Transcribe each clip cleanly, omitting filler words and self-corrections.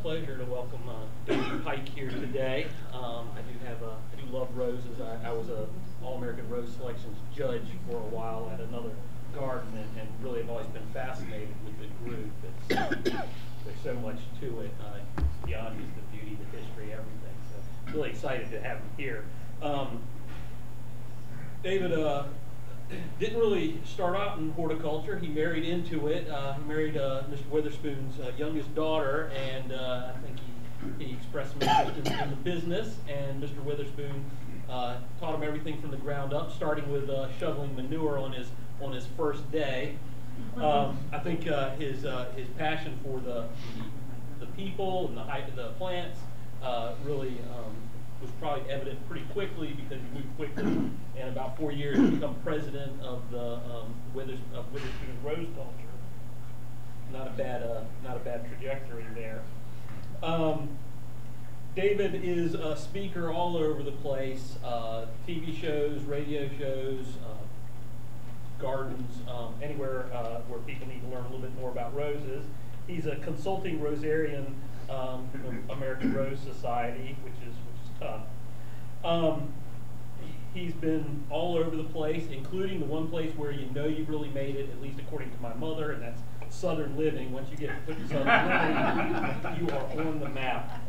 pleasure to welcome David Pike here today. I do love roses. I was a All-American Rose Selections judge for a while at another garden, and really have always been fascinated with the group. There's so much to it beyond just the beauty, the history, everything. So really excited to have him here. David didn't really start out in horticulture. He married into it. He married Mr. Witherspoon's youngest daughter, and I think he expressed some interest in the business. And Mr. Witherspoon taught him everything from the ground up, starting with shoveling manure on his first day. I think his passion for the people and the plants really was probably evident pretty quickly, because he moved quickly. In about 4 years, he become president of the Witherspoon Rose Culture. Not a bad trajectory there. David is a speaker all over the place, TV shows, radio shows, gardens, anywhere where people need to learn a little bit more about roses. He's a consulting rosarian from American Rose Society, which is tough. He's been all over the place, including the one place where you know you've really made it, at least according to my mother, and that's Southern Living. Once you get put in Southern Living, you are on the map.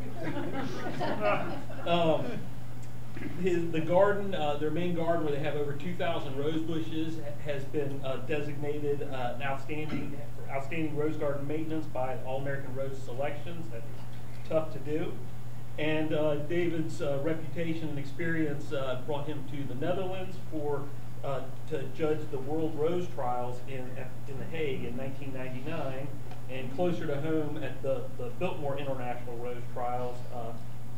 The garden, their main garden, where they have over 2,000 rose bushes, has been designated an outstanding rose garden maintenance by All-American Rose Selections. That is tough to do. And David's reputation and experience brought him to the Netherlands to judge the World Rose Trials in The Hague in 1999, and closer to home at the Biltmore International Rose Trials.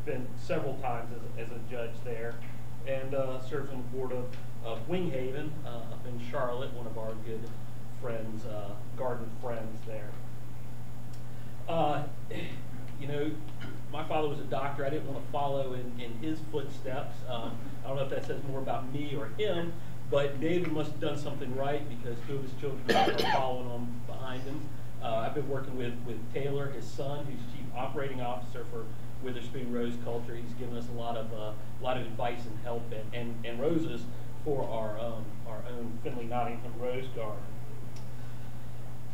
Been several times as a judge there, and serves on the board of Winghaven up in Charlotte, one of our good friends, garden friends there. You know, my father was a doctor. I didn't want to follow in his footsteps. I don't know if that says more about me or him, but David must have done something right, because 2 of his children are following on behind him. I've been working with Taylor, his son, who's Chief Operating Officer for Witherspoon Rose Culture. He's given us a lot of advice and help and roses for our own Finley Nottingham Rose Garden.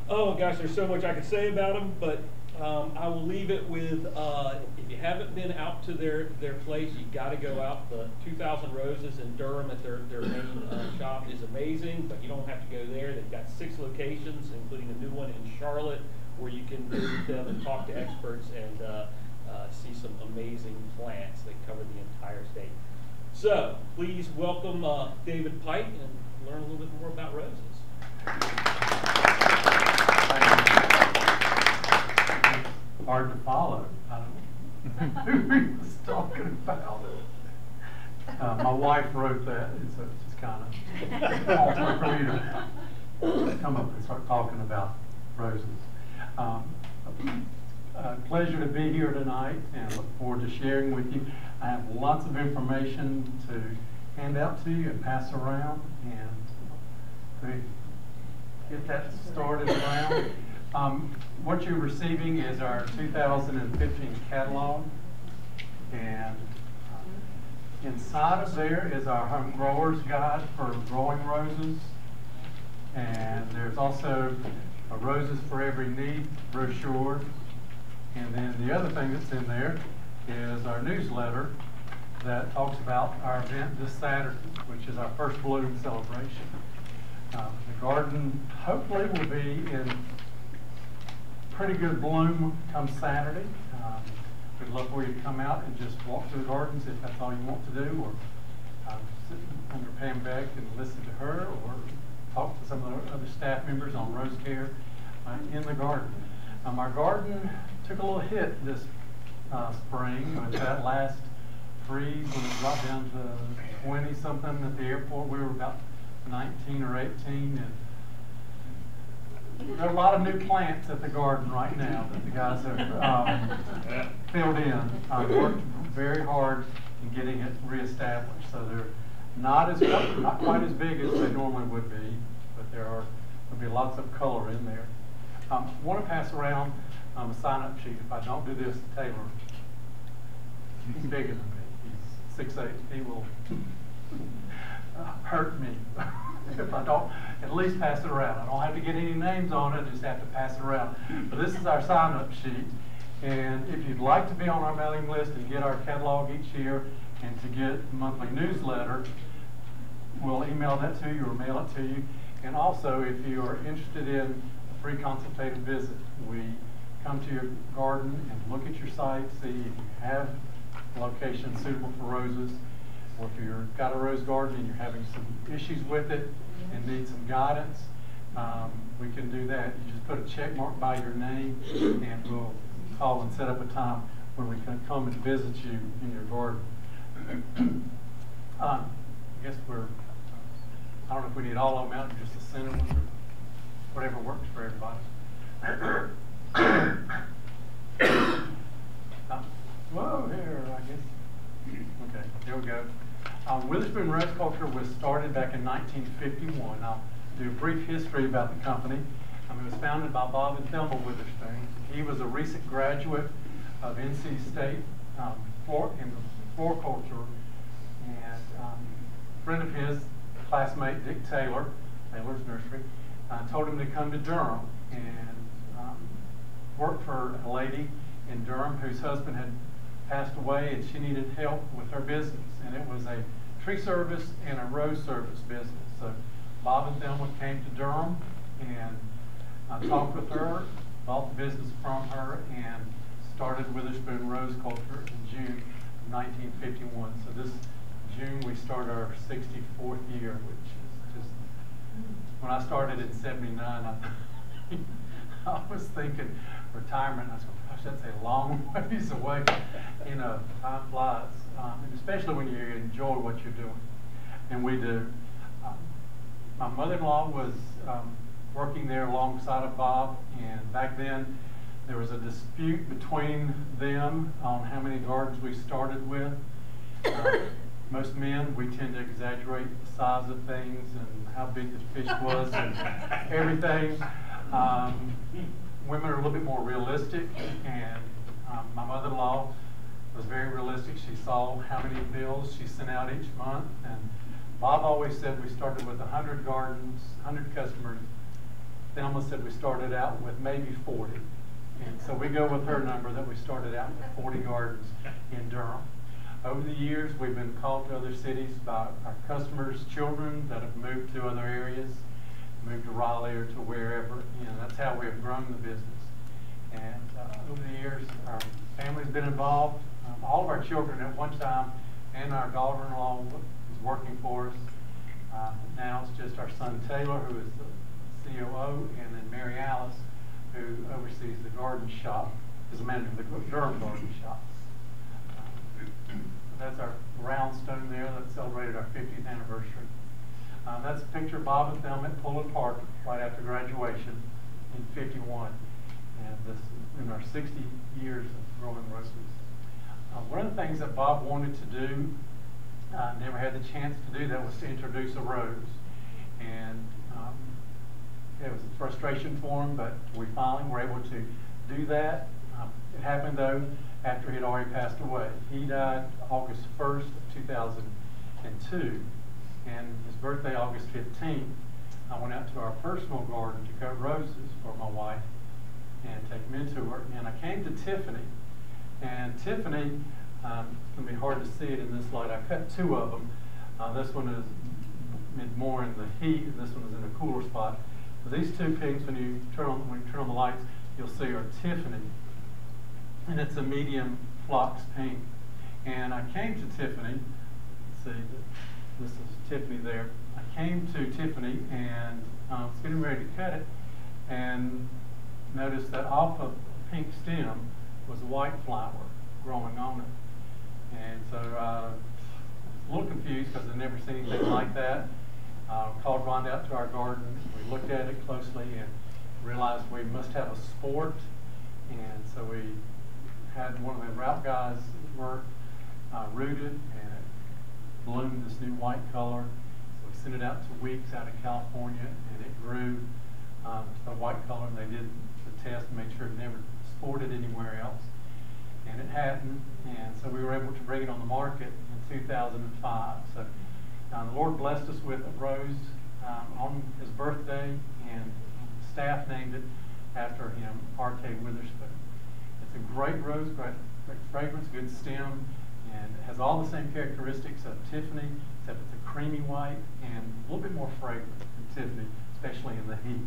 Oh gosh, there's so much I could say about him, but I will leave it with, if you haven't been out to their place, you got to go out. The 2,000 Roses in Durham at their main shop is amazing, but you don't have to go there. They've got 6 locations, including a new one in Charlotte, where you can visit them and talk to experts and see some amazing plants that cover the entire state. So please welcome David Pike and learn a little bit more about roses. Hard to follow. I don't know who he was talking about. My wife wrote that, and so it's just kind of awkward for me to come up and start talking about roses. Pleasure to be here tonight, and look forward to sharing with you. I have lots of information to hand out to you and pass around, and to get that started around. What you're receiving is our 2015 catalog, and inside of there is our Home Growers Guide for growing roses, and there's also a Roses for Every Need brochure. And then the other thing that's in there is our newsletter that talks about our event this Saturday, which is our First Bloom celebration. The garden hopefully will be in pretty good bloom come Saturday. We'd love for you to come out and just walk through the gardens if that's all you want to do, or sit under Pam Beck and listen to her, or talk to some of the other staff members on rose care in the garden. Our garden took a little hit this spring with that last freeze when it dropped down to 20-something at the airport. We were about 19 or 18, and there are a lot of new plants at the garden right now that the guys have filled in. Worked very hard in getting it reestablished, so they're not quite as big as they normally would be, but there'll be lots of color in there. I want to pass around a sign-up sheet. If I don't do this, Taylor, he's bigger than me. He's 6'8". He will hurt me if I don't at least pass it around. I don't have to get any names on it, I just have to pass it around. But this is our sign-up sheet. And if you'd like to be on our mailing list and get our catalog each year and to get the monthly newsletter, we'll email that to you or mail it to you. And also, if you are interested in a free consultative visit, we come to your garden and look at your site, see if you have a location suitable for roses, or if you've got a rose garden and you're having some issues with it and need some guidance, we can do that. You just put a check mark by your name and we'll call and set up a time when we can come and visit you in your garden. I guess I don't know if we need all of them out or just a center one or whatever works for everybody. Whoa, here, I guess. Okay, there we go. Witherspoon Rose Culture was started back in 1951. I'll do a brief history about the company. It was founded by Bob and Thelma Witherspoon. He was a recent graduate of NC State in floriculture, and a friend of his, classmate Dick Taylor, Taylor's Nursery, told him to come to Durham and work for a lady in Durham whose husband had passed away and she needed help with her business. And it was a tree service and a rose service business. So Bob and Thelma came to Durham and talked with her, bought the business from her, and started Witherspoon Rose Culture in June of 1951. So this June we start our 64th year, which is just, when I started in 79, I was thinking retirement. I was going, gosh, that's a long ways away. You know, time flies, and especially when you enjoy what you're doing. And we do. My mother-in-law was working there alongside of Bob, and back then there was a dispute between them on how many gardens we started with. Most men, we tend to exaggerate the size of things and how big the fish was and everything. Women are a little bit more realistic, and my mother-in-law was very realistic. She saw how many bills she sent out each month, and Bob always said we started with 100 gardens, 100 customers. Thelma said we started out with maybe 40. And so we go with her number that we started out with 40 gardens in Durham. Over the years, we've been called to other cities by our customers' children that have moved to other areas, moved to Raleigh or to wherever. You know, that's how we have grown the business. And over the years, our family's been involved. All of our children at one time, and our daughter-in-law was working for us. Now it's just our son Taylor, who is the COO, and then Mary Alice, who oversees the garden shop, is the manager of the Durham garden shop. That's our round stone there that celebrated our 50th anniversary. That's a picture of Bob and Thelma at Pullman Park right after graduation in '51. And this in our 60 years of growing roses. One of the things that Bob wanted to do, never had the chance to do that, was to introduce a rose. And it was a frustration for him, but we finally were able to do that. It happened, though, after he had already passed away. He died August 1st of 2002, and his birthday, August 15th, I went out to our personal garden to cut roses for my wife and take them into her. And I came to Tiffany, and Tiffany, it's going to be hard to see it in this light. I cut two of them. This one is more in the heat, and this one is in a cooler spot. But these two pinks, when you turn on the lights, you'll see are Tiffany, and it's a medium phlox pink. And I came to Tiffany. Let's see, this is Tiffany there. I came to Tiffany and I was getting ready to cut it, and noticed that off of the pink stem was a white flower growing on it. And so I was a little confused because I'd never seen anything like that. Called Rhonda out to our garden. We looked at it closely and realized we must have a sport. And so we had one of the route guys work, rooted, and it bloomed this new white color. So we sent it out to Weeks out of California, and it grew to the white color. And they did the test and made sure it never exported anywhere else, and it hadn't, and so we were able to bring it on the market in 2005. So the Lord blessed us with a rose on his birthday, and staff named it after him, R.K. Witherspoon. It's a great rose, great fragrance, good stem, and it has all the same characteristics of Tiffany, except it's a creamy white and a little bit more fragrant than Tiffany, especially in the heat.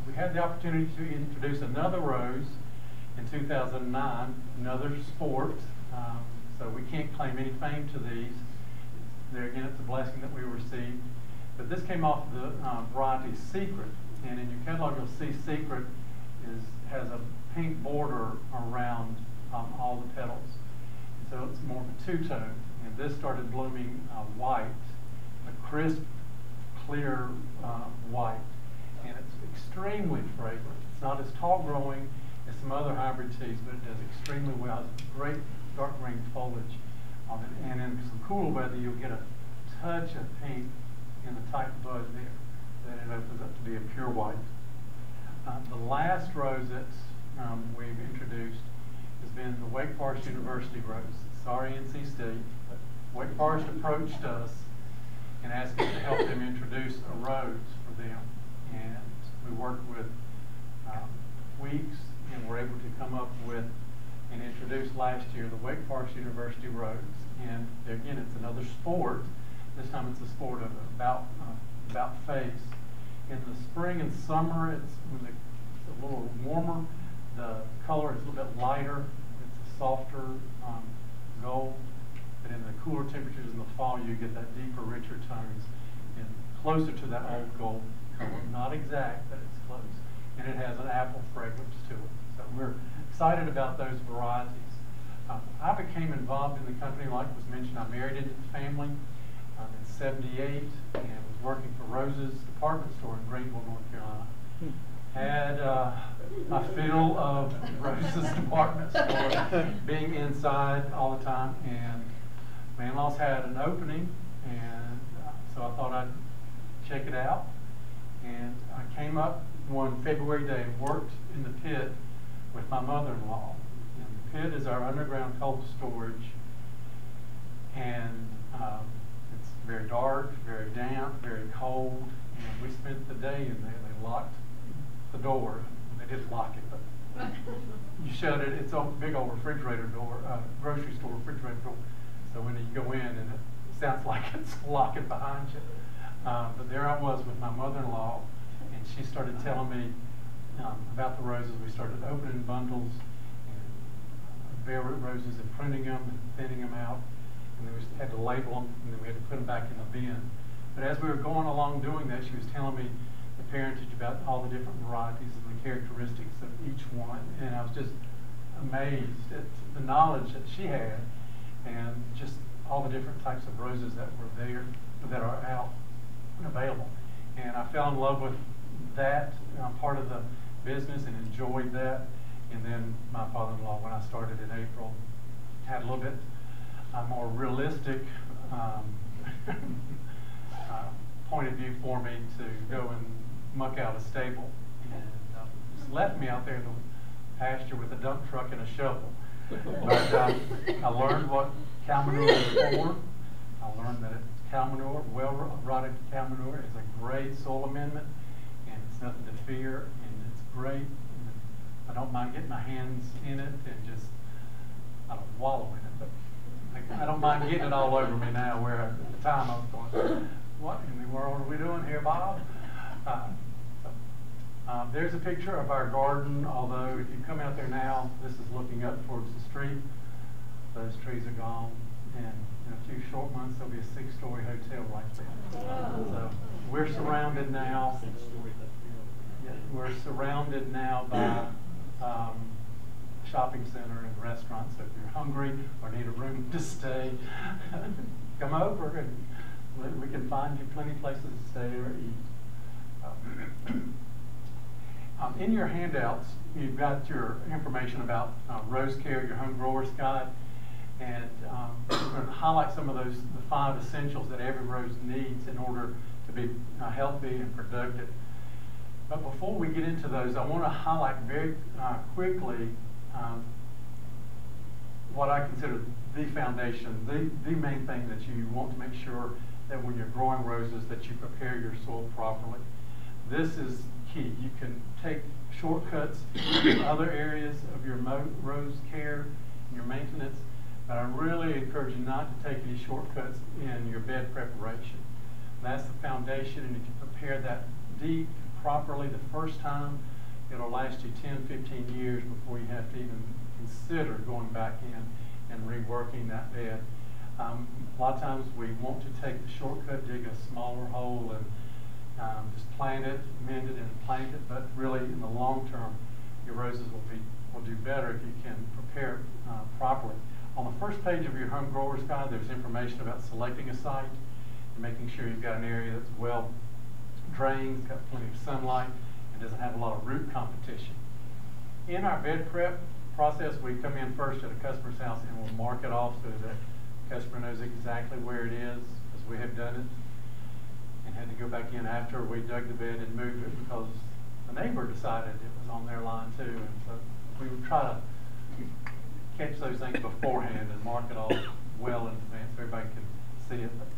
We had the opportunity to introduce another rose in 2009, another sport, so we can't claim any fame to these. There again, it's a blessing that we received. But this came off the variety Secret, and in your catalog you'll see Secret has a pink border around all the petals. So it's more of a two-tone, and this started blooming white, a crisp, clear white, and it's extremely fragrant. It's not as tall growing as some other hybrid teas, but it does extremely well. It's great dark green foliage on it, and in some cool weather you'll get a touch of pink in the tight bud there. Then it opens up to be a pure white. The last rose that we've introduced has been the Wake Forest University rose. Sorry, NC State, but Wake Forest approached us and asked us to help them introduce a rose for them. And we worked with weeks and were able to come up with and introduce last year the Wake Forest University rose. And again, it's another sport. This time it's a sport of about face. In the spring and summer, when it's a little warmer, the color is a little bit lighter. It's a softer gold. But in the cooler temperatures in the fall, you get that deeper, richer tones and closer to that old gold color. Not exact, but it's close. And it has an apple fragrance to it. So we're excited about those varieties. I became involved in the company, like was mentioned. I married into the family in '78 and was working for Rose's department store in Greenville, North Carolina. Had my fill of Rose's department store, being inside all the time, and my in-laws had an opening, and so I thought I'd check it out. And I came up one February day and worked in the pit with my mother-in-law. And the pit is our underground cold storage, and it's very dark, very damp, very cold, and we spent the day in there. They locked the door. They didn't lock it, but you shut it. It's a big old refrigerator door, grocery store refrigerator door. So when you go in, and it sounds like it's locking behind you. But there I was with my mother-in-law, and she started telling me about the roses. We started opening bundles, and bare root roses, and printing them and thinning them out. And then we had to label them, and then we had to put them back in the bin. But as we were going along doing that, she was telling me the parentage about all the different varieties and the characteristics of each one. And I was just amazed at the knowledge that she had and just all the different types of roses that were there, that are out and available. And I fell in love with that part of the business and enjoyed that. And then my father-in-law, when I started in April, had a little bit more realistic point of view for me to go and muck out a stable. And just left me out there in the pasture with a dump truck and a shovel. But I learned what cow manure is for. I learned that cow manure, well-rotted cow manure, is a great soil amendment, and it's nothing to fear, and it's great. And I don't mind getting my hands in it and just, I don't wallow in it, but I don't mind getting it all over me now, where at the time I was going, what in the world are we doing here, Bob? There's a picture of our garden, although if you come out there now, this is looking up towards the street. Those trees are gone, and in a few short months there'll be a 6-story hotel right there. So we're surrounded now. Yeah, we're surrounded now by shopping center and restaurants. So if you're hungry or need a room to stay, come over and we can find you plenty of places to stay or eat. In your handouts, you've got your information about Rose Care, your home grower's guide, and we're going to highlight some of those, the 5 essentials that every rose needs in order to be healthy and productive. But before we get into those, I want to highlight very quickly what I consider the foundation, the main thing that you want to make sure that when you're growing roses that you prepare your soil properly. This is key. You can take shortcuts in other areas of your rose care and your maintenance, but I really encourage you not to take any shortcuts in your bed preparation. That's the foundation, and if you prepare that deep properly the first time, it'll last you 10, 15 years before you have to even consider going back in and reworking that bed. A lot of times we want to take the shortcut, dig a smaller hole, and just plant it, mend it, and plant it. But really, in the long term, your roses will do better if you can prepare it properly. On the first page of your home grower's guide, there's information about selecting a site and making sure you've got an area that's well drained, it's got plenty of sunlight, and doesn't have a lot of root competition. In our bed prep process, we come in first at a customer's house and we'll mark it off so that the customer knows exactly where it is, as we have done it, and had to go back in after we dug the bed and moved it because the neighbor decided it was on their line too, and so we would try to catch those things beforehand and mark it off well in advance so everybody can see it. But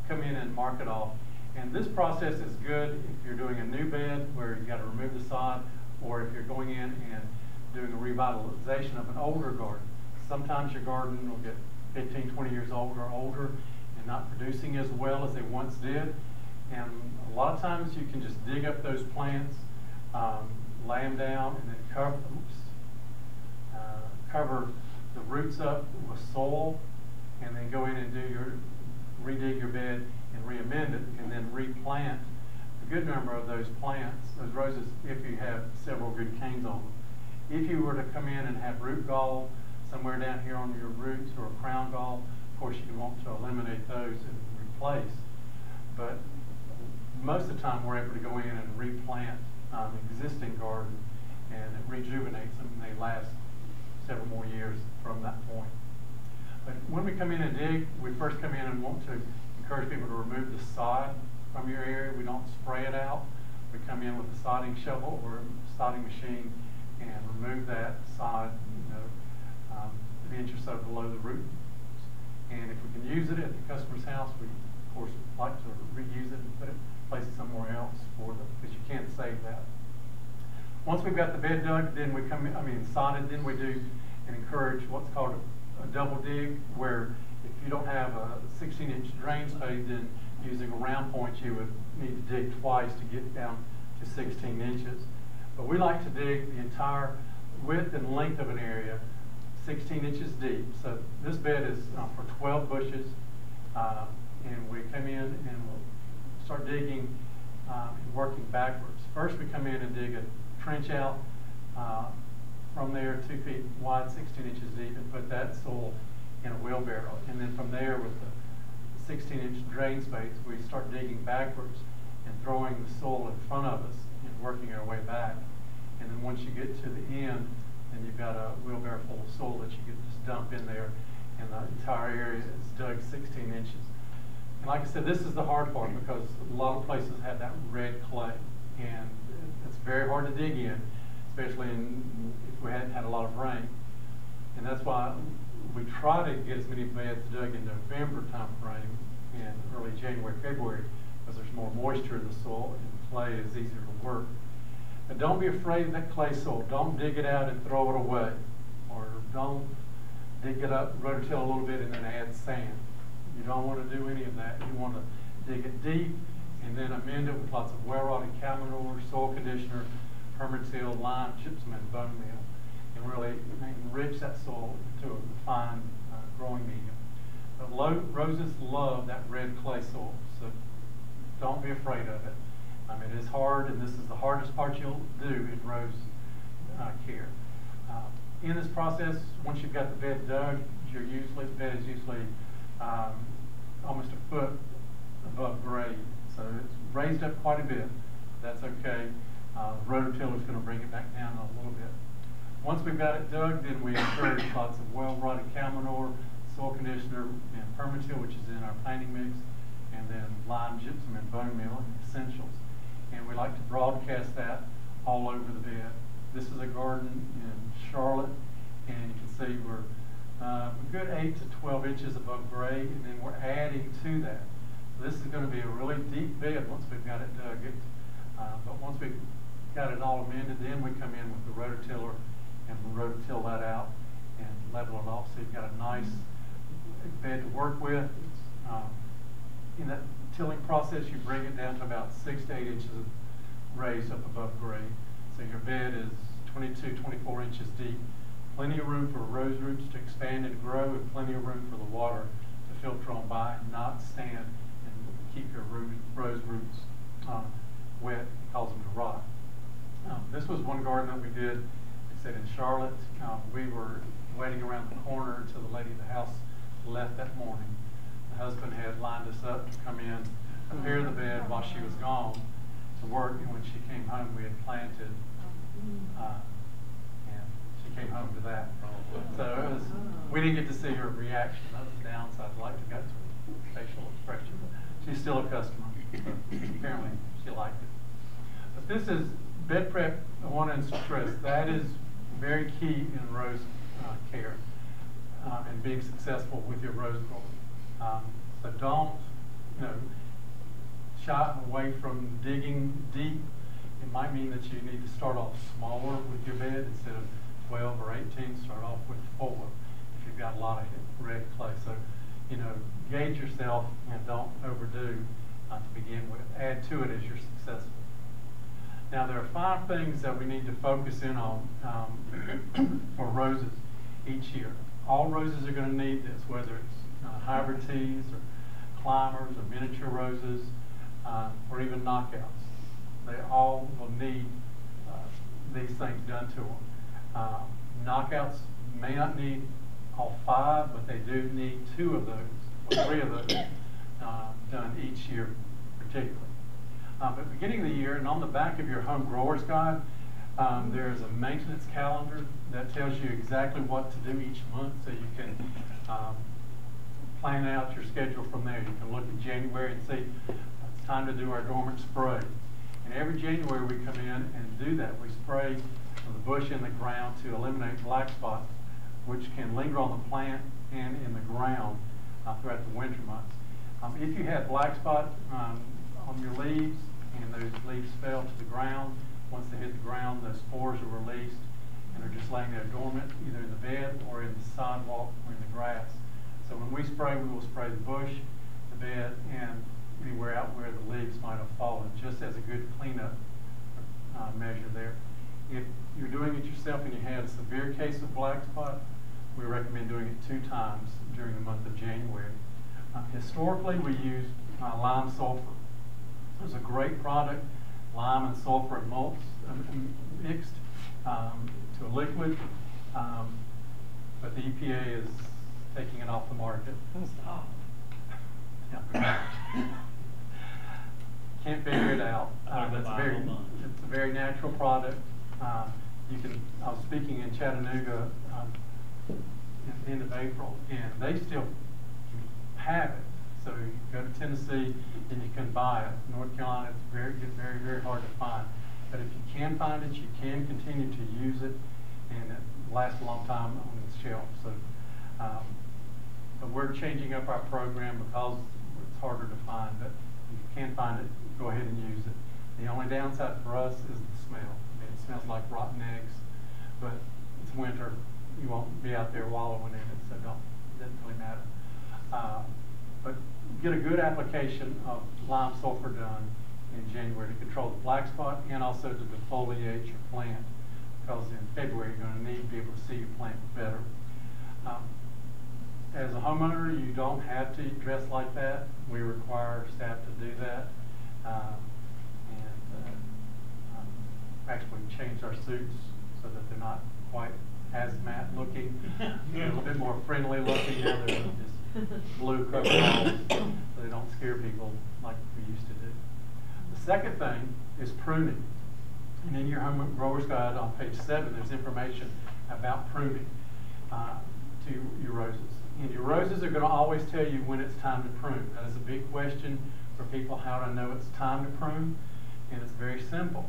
come in and mark it off. And this process is good if you're doing a new bed where you've got to remove the sod, or if you're going in and doing a revitalization of an older garden. Sometimes your garden will get 15, 20 years old or older and not producing as well as they once did. And a lot of times you can just dig up those plants, lay them down, and then cover the roots up with soil, and then go in and redig your bed and re-amend it, and then replant a good number of those plants, those roses, if you have several good canes on them. If you were to come in and have root gall somewhere down here on your roots, or a crown gall, of course you want to eliminate those and replace. But most of the time we're able to go in and replant existing garden, and it rejuvenates them, and they last several more years from that point. But when we come in and dig, we first come in and want to encourage people to remove the sod from your area. We don't spray it out. We come in with a sodding shovel or a sodding machine and remove that sod, an inch or so below the roots. And if we can use it at the customer's house, we of course like to reuse it and place it somewhere else because you can't save that. Once we've got the bed dug, then we sodded, then we do and encourage what's called a double dig, where if you don't have a 16-inch drain space, then using a round point you would need to dig twice to get down to 16 inches. But we like to dig the entire width and length of an area 16 inches deep. So this bed is for 12 bushes, and we come in and we'll start digging and working backwards. First we come in and dig a trench out from there 2 feet wide, 16 inches deep, and put that soil in a wheelbarrow. And then from there, with the 16-inch drain space, we start digging backwards and throwing the soil in front of us and working our way back. And then once you get to the end, then you've got a wheelbarrow full of soil that you can just dump in there, and the entire area is dug 16 inches. And like I said, this is the hard part because a lot of places have that red clay, and it's very hard to dig in, especially if we hadn't had a lot of rain. And that's why we try to get as many beds dug in November time frame and early January, February, because there's more moisture in the soil and clay is easier to work. But don't be afraid of that clay soil. Don't dig it out and throw it away. Or don't dig it up, rototill a little bit, and then add sand. You don't want to do any of that. You want to dig it deep and then amend it with lots of well-rotted cow manure, soil conditioner, permatil, lime, gypsum, and bone meal, and really enrich that soil into a fine growing medium. But roses love that red clay soil, so don't be afraid of it. It is hard, and this is the hardest part you'll do in rose care. In this process, once you've got the bed dug, the bed is usually almost a foot above grade, so it's raised up quite a bit. That's okay. The rototiller is going to bring it back down a little bit. Once we've got it dug, then we encourage lots of well-rotted cow manure, soil conditioner, and permatil, which is in our planting mix, and then lime, gypsum, and bone meal and essentials. and we like to broadcast that all over the bed. This is a garden in Charlotte, and you can see we're a good 8 to 12 inches above grade, and then we're adding to that. So this is going to be a really deep bed once we've got it dug. But once we've got it all amended, then we come in with the rototiller and rototill that out and level it off, so you've got a nice bed to work with. In that tilling process, you bring it down to about 6 to 8 inches of raised up above grade. So your bed is 22, 24 inches deep. Plenty of room for rose roots to expand and grow, and plenty of room for the water to filter on by and not stand and keep your rose roots wet and cause them to rot. This was one garden that we did, like I said, in Charlotte. We were waiting around the corner until the lady of the house left that morning. The husband had lined us up to come in, prepare the bed while she was gone to work, and when she came home, we had planted, and she came home to that. So it was, we didn't get to see her reaction. That was the downside. I'd like to get to her facial expression, but she's still a customer. So apparently, she liked it. But this is bed prep. I want to stress that is very key in rose care and being successful with your rose growing. So don't, shy away from digging deep. It might mean that you need to start off smaller with your bed instead of 12 or 18. Start off with 4 if you've got a lot of red clay. So, gauge yourself and don't overdo to begin with. Add to it as you're successful. Now, there are 5 things that we need to focus in on for roses each year. All roses are going to need this, whether it's hybrid teas or climbers or miniature roses or even knockouts. They all will need these things done to them. Knockouts may not need all 5, but they do need 2 of those, or 3 of those done each year particularly. But beginning of the year, and on the back of your home grower's guide, there's a maintenance calendar that tells you exactly what to do each month, so you can plan out your schedule from there. You can look at January and see it's time to do our dormant spray. And every January we come in and do that. We spray the bush in the ground to eliminate black spot, which can linger on the plant and in the ground throughout the winter months. If you had black spot on your leaves and those leaves fell to the ground, once they hit the ground, those spores are released and are just laying there dormant, either in the bed or in the sidewalk or in the grass. So when we spray, we will spray the bush, the bed, and anywhere out where the leaves might have fallen, just as a good cleanup measure there. If you're doing it yourself and you had a severe case of black spot, we recommend doing it 2 times during the month of January. Historically, we used lime sulfur. It's a great product, lime and sulfur and mulch mixed to a liquid, but the EPA is taking it off the market. Stop. Yeah. Can't figure it out. It's a very natural product. I was speaking in Chattanooga at the end of April, and they still have it. So you go to Tennessee and you can buy it. North Carolina, it's very, very hard to find. But if you can find it, you can continue to use it, and it lasts a long time on the shelf. So, but we're changing up our program because it's harder to find. But if you can find it, go ahead and use it. The only downside for us is the smell. I mean, it smells like rotten eggs, but it's winter. You won't be out there wallowing in it, so it doesn't really matter. But get a good application of lime sulfur done in January to control the black spot and also to defoliate your plant, because in February you're going to need to be able to see your plant better. As a homeowner, you don't have to dress like that. We require staff to do that. Actually changed our suits so that they're not quite hazmat looking, a little bit more friendly looking. Now they're just blue coveralls, so they don't scare people like we used to do. The second thing is pruning. And in your home grower's guide on page 7, there's information about pruning to your roses. And your roses are going to always tell you when it's time to prune. That is a big question for people, how to know it's time to prune. and it's very simple.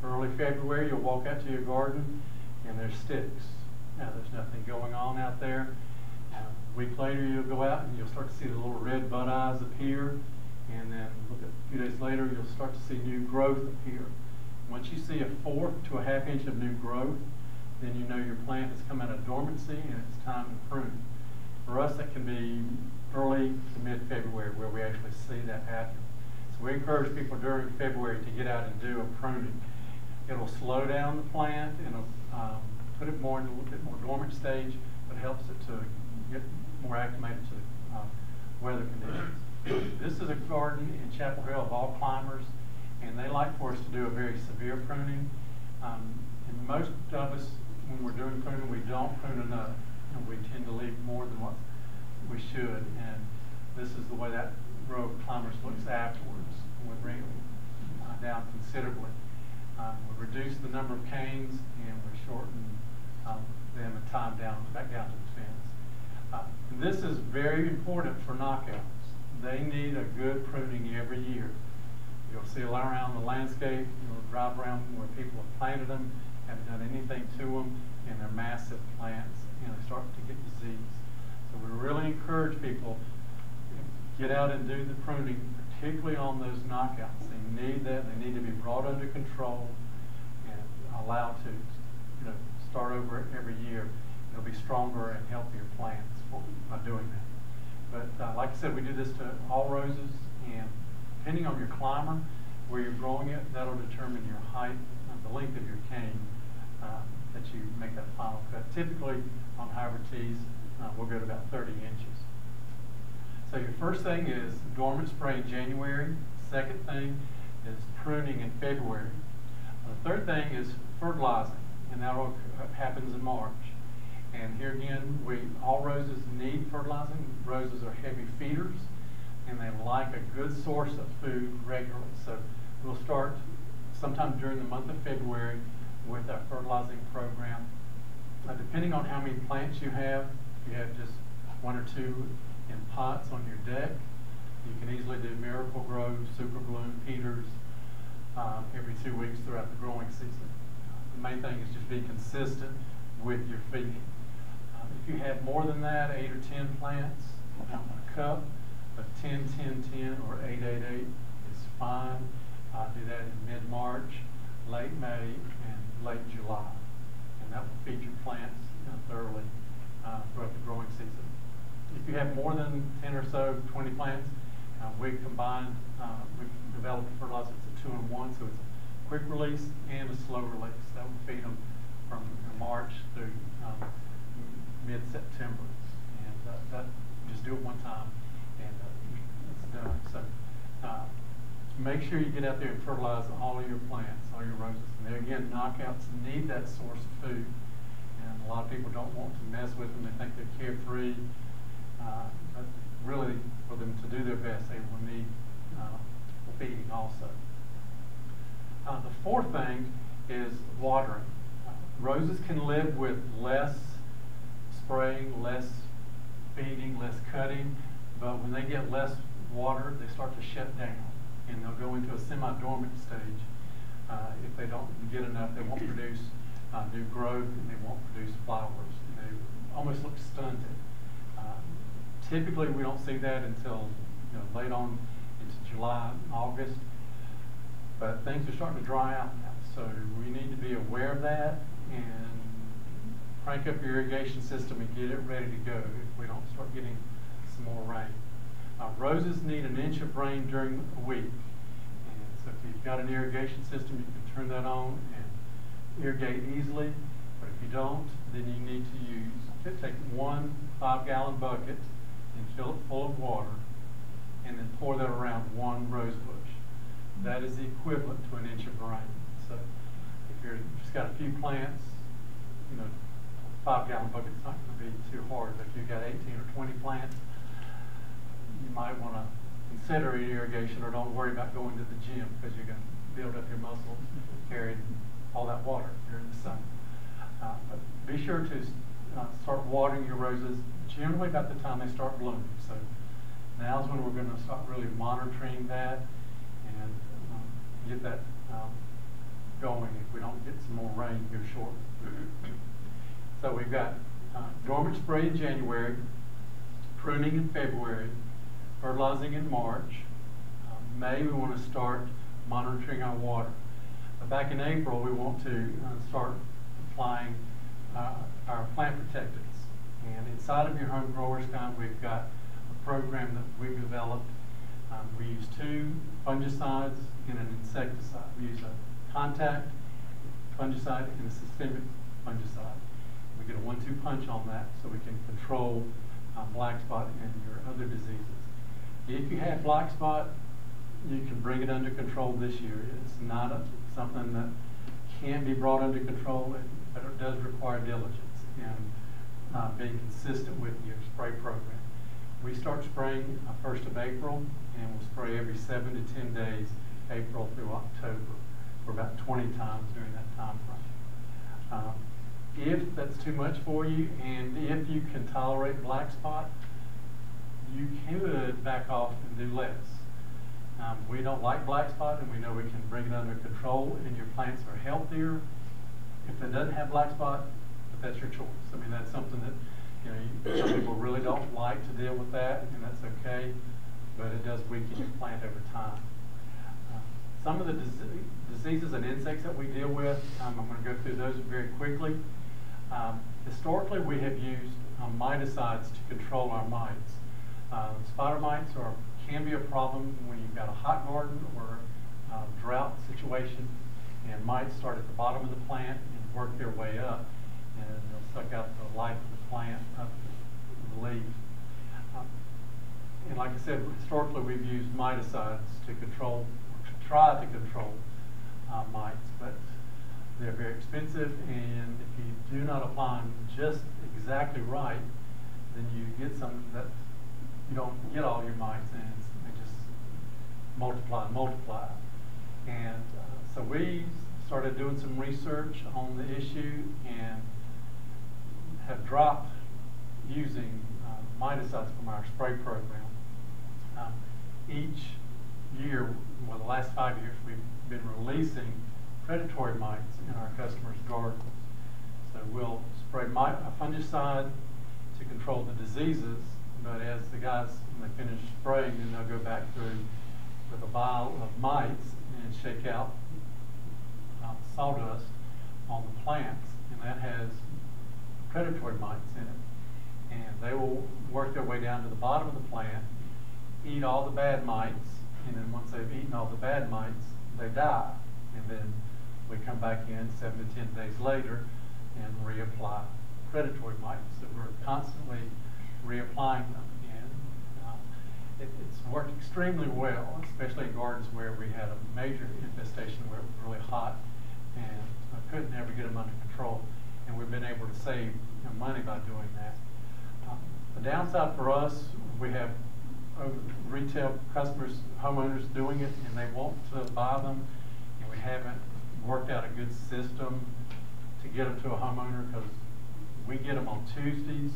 Early February, you'll walk out to your garden, and there's sticks. Now, there's nothing going on out there. A week later, you'll go out and you'll start to see the little red bud eyes appear, and then a few days later, you'll start to see new growth appear. Once you see a 1/4 to a 1/2 inch of new growth, then you know your plant has come out of dormancy and it's time to prune. For us, that can be early to mid-February where we actually see that happen. So we encourage people during February to get out and do a pruning. It'll slow down the plant and it'll put it more in a little bit more dormant stage, but helps it to get more acclimated to the weather conditions. This is a garden in Chapel Hill of all climbers, and they like for us to do a very severe pruning. And most of us, when we're doing pruning, we don't prune enough, and we tend to leave more than what we should. And this is the way that row of climbers looks afterwards. We bring it down considerably. We reduce the number of canes, and we shorten them and tie them back down to the fence. And this is very important for knockouts. They need a good pruning every year. You'll see a lot around the landscape. You'll drive around where people have planted them, haven't done anything to them, and they're massive plants, and they start to get disease. So we really encourage people to get out and do the pruning, particularly on those knockouts. They need that. They need to be brought under control and allowed to, start over every year. It'll be stronger and healthier plants by doing that. But like I said, we do this to all roses, and depending on your climber, where you're growing it, that'll determine your height, the length of your cane that you make that final cut. Typically, on hybrid teas, we'll go to about 30 inches. So your first thing is dormant spray in January. Second thing is pruning in February. The third thing is fertilizing, and that happens in March. And here again, all roses need fertilizing. Roses are heavy feeders, and they like a good source of food regularly. So we'll start sometime during the month of February with our fertilizing program. Depending on how many plants you have, if you have just 1 or 2 in pots on your deck, you can easily do Miracle-Gro, Super Bloom, Peters every 2 weeks throughout the growing season. The main thing is just be consistent with your feeding. If you have more than that, 8 or 10 plants, a cup of 10-10-10 or 8-8-8 is fine. Do that in mid-March, late May, and late July. And that will feed your plants thoroughly throughout the growing season. If you have more than 10 or so, 20 plants, we combined, we developed a fertilizer. It's a 2-in-1, so it's a quick release and a slow release. That will feed them from March through mid-September. And that just do it one time, and it's done. So make sure you get out there and fertilize all of your plants, all your roses. And there again, knockouts need that source of food. And a lot of people don't want to mess with them. They think they're carefree. But really, for them to do their best, they will need feeding also. The fourth thing is watering. Roses can live with less spraying, less feeding, less cutting, but when they get less water, they start to shut down, and they'll go into a semi-dormant stage. If they don't get enough, they won't produce new growth, and they won't produce flowers, and they almost look stunted. Typically, we don't see that until late on into July and August, but things are starting to dry out now, so we need to be aware of that and crank up your irrigation system and get it ready to go if we don't start getting some more rain. Roses need 1 inch of rain during a week, and so if you've got an irrigation system, you can turn that on and irrigate easily, but if you don't, then you need to take 1 5-gallon bucket and fill it full of water, and then pour that around 1 rose bush. That is the equivalent to 1 inch of rain. So if you've just got a few plants, 5-gallon bucket's not going to be too hard. But if you've got 18 or 20 plants, you might want to consider irrigation, or don't worry about going to the gym because you're going to build up your muscles carrying all that water during the summer. But be sure to start watering your roses generally about the time they start blooming. So now's when we're going to start really monitoring that and get that going if we don't get some more rain here shortly. So we've got dormant spray in January, pruning in February, fertilizing in March. May, we want to start monitoring our water. Back in April, we want to start applying our plant protectants. And inside of your home growers guide, we've got a program that we've developed. We use 2 fungicides and an insecticide. We use a contact fungicide and a systemic fungicide. We get a 1-2 punch on that so we can control black spot and your other diseases. If you have black spot, you can bring it under control this year. It's not something that can be brought under control, but it does require diligence and being consistent with your spray program. We start spraying 1st of April, and we'll spray every 7 to 10 days, April through October, for about 20 times during that time frame. If that's too much for you, and if you can tolerate black spot, you could back off and do less. We don't like black spot, and we know we can bring it under control, and your plants are healthier if it doesn't have black spot, but that's your choice. I mean, that's something that, some people really don't like to deal with that, and that's okay, but it does weaken your plant over time. Some of the diseases and insects that we deal with, I'm going to go through those very quickly. Historically, we have used miticides to control our mites. Spider mites can be a problem when you've got a hot garden or a drought situation, and mites start at the bottom of the plant and work their way up, and they'll suck out the life of the plant up the leaf. And like I said, historically we've used miticides to control, or to try to control mites, but they're very expensive, and if you do not apply them just exactly right, then you get some that you don't get all your mites, and they just multiply and multiply. And so we started doing some research on the issue and have dropped using miticides from our spray program. Each year, well, the last 5 years, we've been releasing predatory mites in our customers' gardens. So we'll spray a fungicide to control the diseases, but as the guys, when they finish spraying, then they'll go back through with a vial of mites and shake out sawdust on the plants, and that has predatory mites in it. And they will work their way down to the bottom of the plant, eat all the bad mites, and then once they've eaten all the bad mites, they die. And then we come back in 7 to 10 days later and reapply predatory mites. So we're constantly reapplying them, and it's worked extremely well, especially in gardens where we had a major infestation where it was really hot and I couldn't ever get them under control, and we've been able to save money by doing that. The downside for us, we have retail customers, homeowners doing it, and they want to buy them, and we haven't worked out a good system to get them to a homeowner, because we get them on Tuesdays.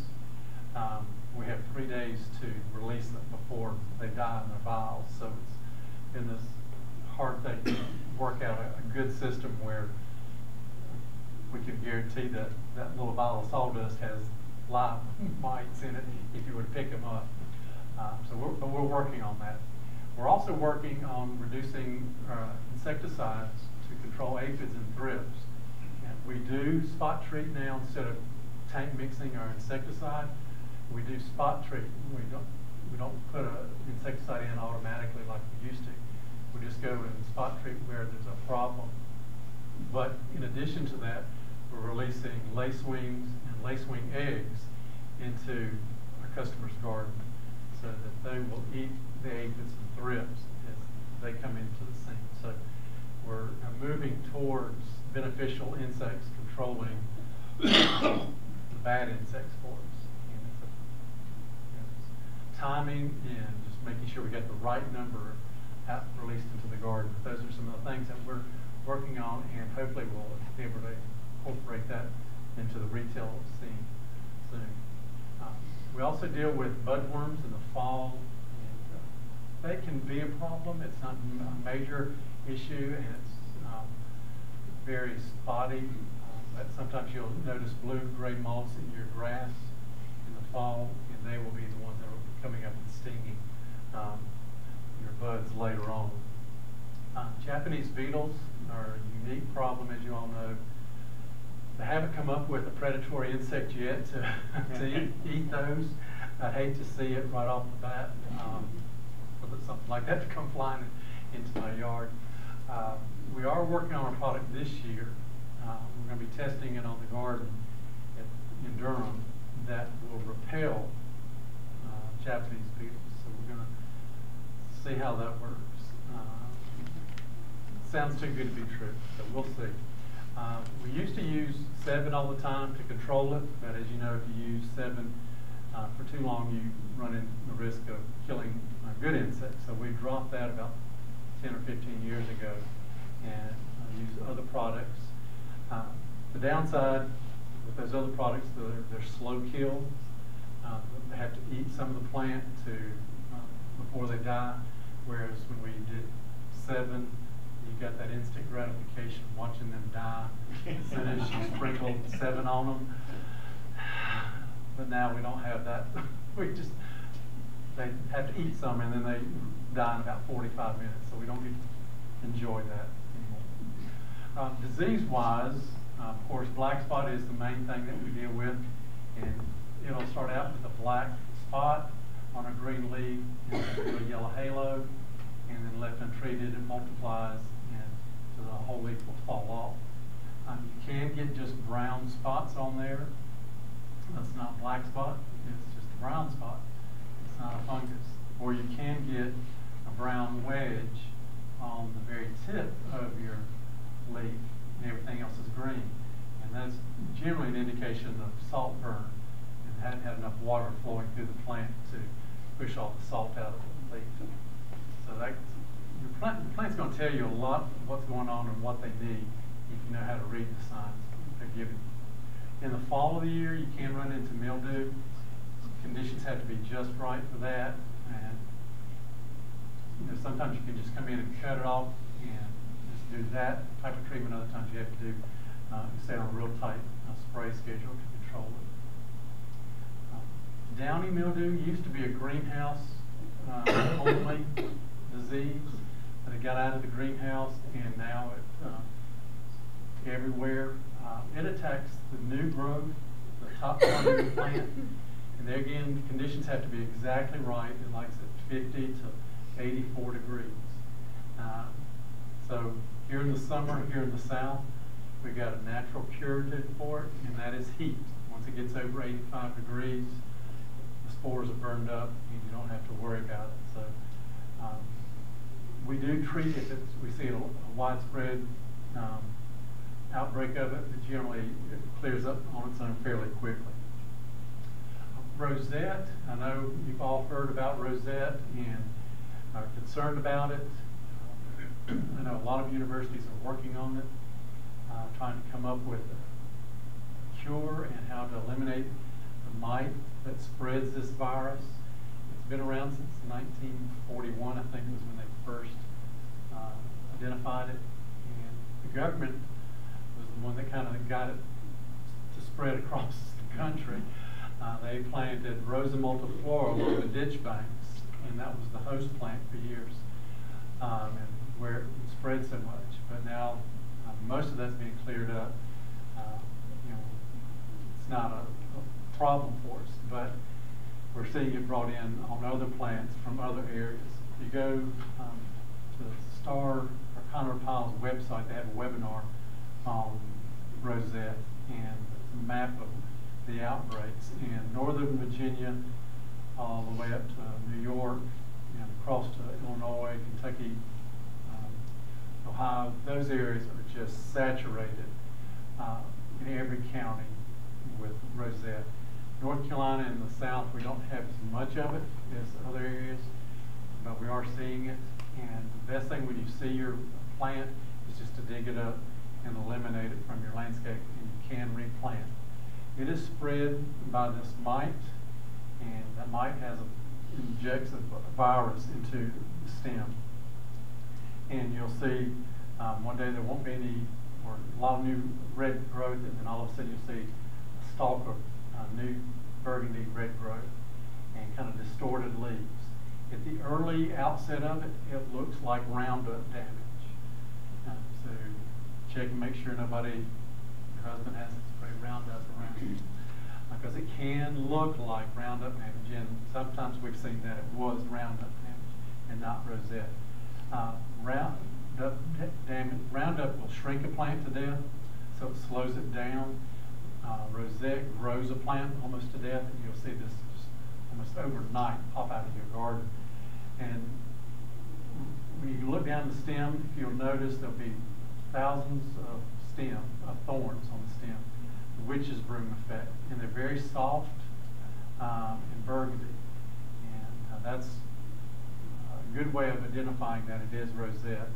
We have 3 days to release them before they die in their vials, so it's been this hard thing to work out a good system where we can guarantee that that little vial of sawdust has live mites in it if you would pick them up. So we're working on that. We're also working on reducing insecticides to control aphids and thrips. And we do spot treat now instead of tank mixing our insecticide. We do spot treat. We don't put an insecticide in automatically like we used to. We just go and spot treat where there's a problem. But in addition to that, we're releasing lacewings and lacewing eggs into our customers' garden so that they will eat the aphids and thrips as they come into the scene. So we're moving towards beneficial insects controlling the bad insects for us. And it's timing and just making sure we get the right number out released into the garden. Those are some of the things that we're working on, and hopefully we'll be able to incorporate that into the retail scene soon. We also deal with budworms in the fall, and they can be a problem. It's not a major issue, and it's very spotty. But sometimes you'll notice blue-gray moths in your grass in the fall, and they will be the ones that will be coming up and stinging your buds later on. Japanese beetles are a unique problem, as you all know. They haven't come up with a predatory insect yet to eat those. I'd hate to see it right off the bat, for something like that to come flying into my yard. We are working on a product this year. We're going to be testing it on the garden in Durham that will repel Japanese beetles. So we're going to see how that works. Sounds too good to be true, so we'll see. We used to use Sevin all the time to control it, but as you know, if you use Sevin for too long, you run in the risk of killing good insects. So we dropped that about 10 or 15 years ago and use other products. The downside with those other products, they're slow kill. They have to eat some of the plant before they die, whereas when we did Sevin, you got that instant gratification watching them die as soon as you sprinkled Sevin on them. But now we don't have that. They have to eat some and then they die in about 45 minutes, so we don't get to enjoy that anymore. Disease-wise, of course, black spot is the main thing that we deal with, and it'll start out with a black spot on a green leaf, and a yellow halo, and then left untreated, it multiplies, and so the whole leaf will fall off. You can get just brown spots on there. That's not black spot, it's just a brown spot. It's not a fungus. Or you can get a brown wedge on the very tip of your leaf, and everything else is green. And that's generally an indication of salt burn, and hadn't had enough water flowing through the plant to push all the salt out of the leaf. So that, your plant's going to tell you a lot of what's going on and what they need if you know how to read the signs they're giving you. In the fall of the year, you can run into mildew. Conditions have to be just right for that, and sometimes you can just come in and cut it off and just do that type of treatment. Other times you have to do stay on a real tight spray schedule to control it. Downy mildew used to be a greenhouse only disease, but it got out of the greenhouse and now it's everywhere. It attacks the new growth, the top part of the plant, and there again, the conditions have to be exactly right. It likes it 50 to 84 degrees. So here in the summer, here in the south, we've got a natural curative for it, and that is heat. Once it gets over 85 degrees, the spores are burned up, and you don't have to worry about it. So we do treat it if we see a widespread outbreak of it, but generally it clears up on its own fairly quickly. Rosette, I know you've all heard about rosette and are concerned about it. I know a lot of universities are working on it, trying to come up with a cure and how to eliminate the mite that spreads this virus. It's been around since 1941, I think was when they first identified it, and the government was the one that kind of got it to spread across the country. They planted Rosa multiflora along the ditch banks, and that was the host plant for years, and where it spread so much. But now most of that's being cleared up. It's not a problem for us, but we're seeing it brought in on other plants from other areas. If you go to Star or Conrad Pyle's website, they have a webinar on rosette and a map of the outbreaks in Northern Virginia, all the way up to New York and across to Illinois, Kentucky, Ohio. Those areas are just saturated in every county with rosette. North Carolina and the South, we don't have as much of it as other areas, but we are seeing it. And the best thing when you see your plant is just to dig it up and eliminate it from your landscape, and you can replant. It is spread by this mite, and that mite injects a virus into the stem. And you'll see one day there won't be any, or a lot of new red growth, and then all of a sudden you'll see a stalk of new burgundy red growth and kind of distorted leaves. At the early outset of it, it looks like Roundup damage. So check and make sure nobody, your husband hasn't sprayed Roundup around you. Because it can look like Roundup damage, and sometimes we've seen that it was Roundup damage and not rosette. Roundup will shrink a plant to death, so it slows it down. Rosette grows a plant almost to death, and you'll see this just almost overnight pop out of your garden. And when you look down the stem, if you'll notice, there'll be thousands of thorns on the stem, the witch's broom effect, and they're very soft and burgundy. And that's a good way of identifying that it is rosette.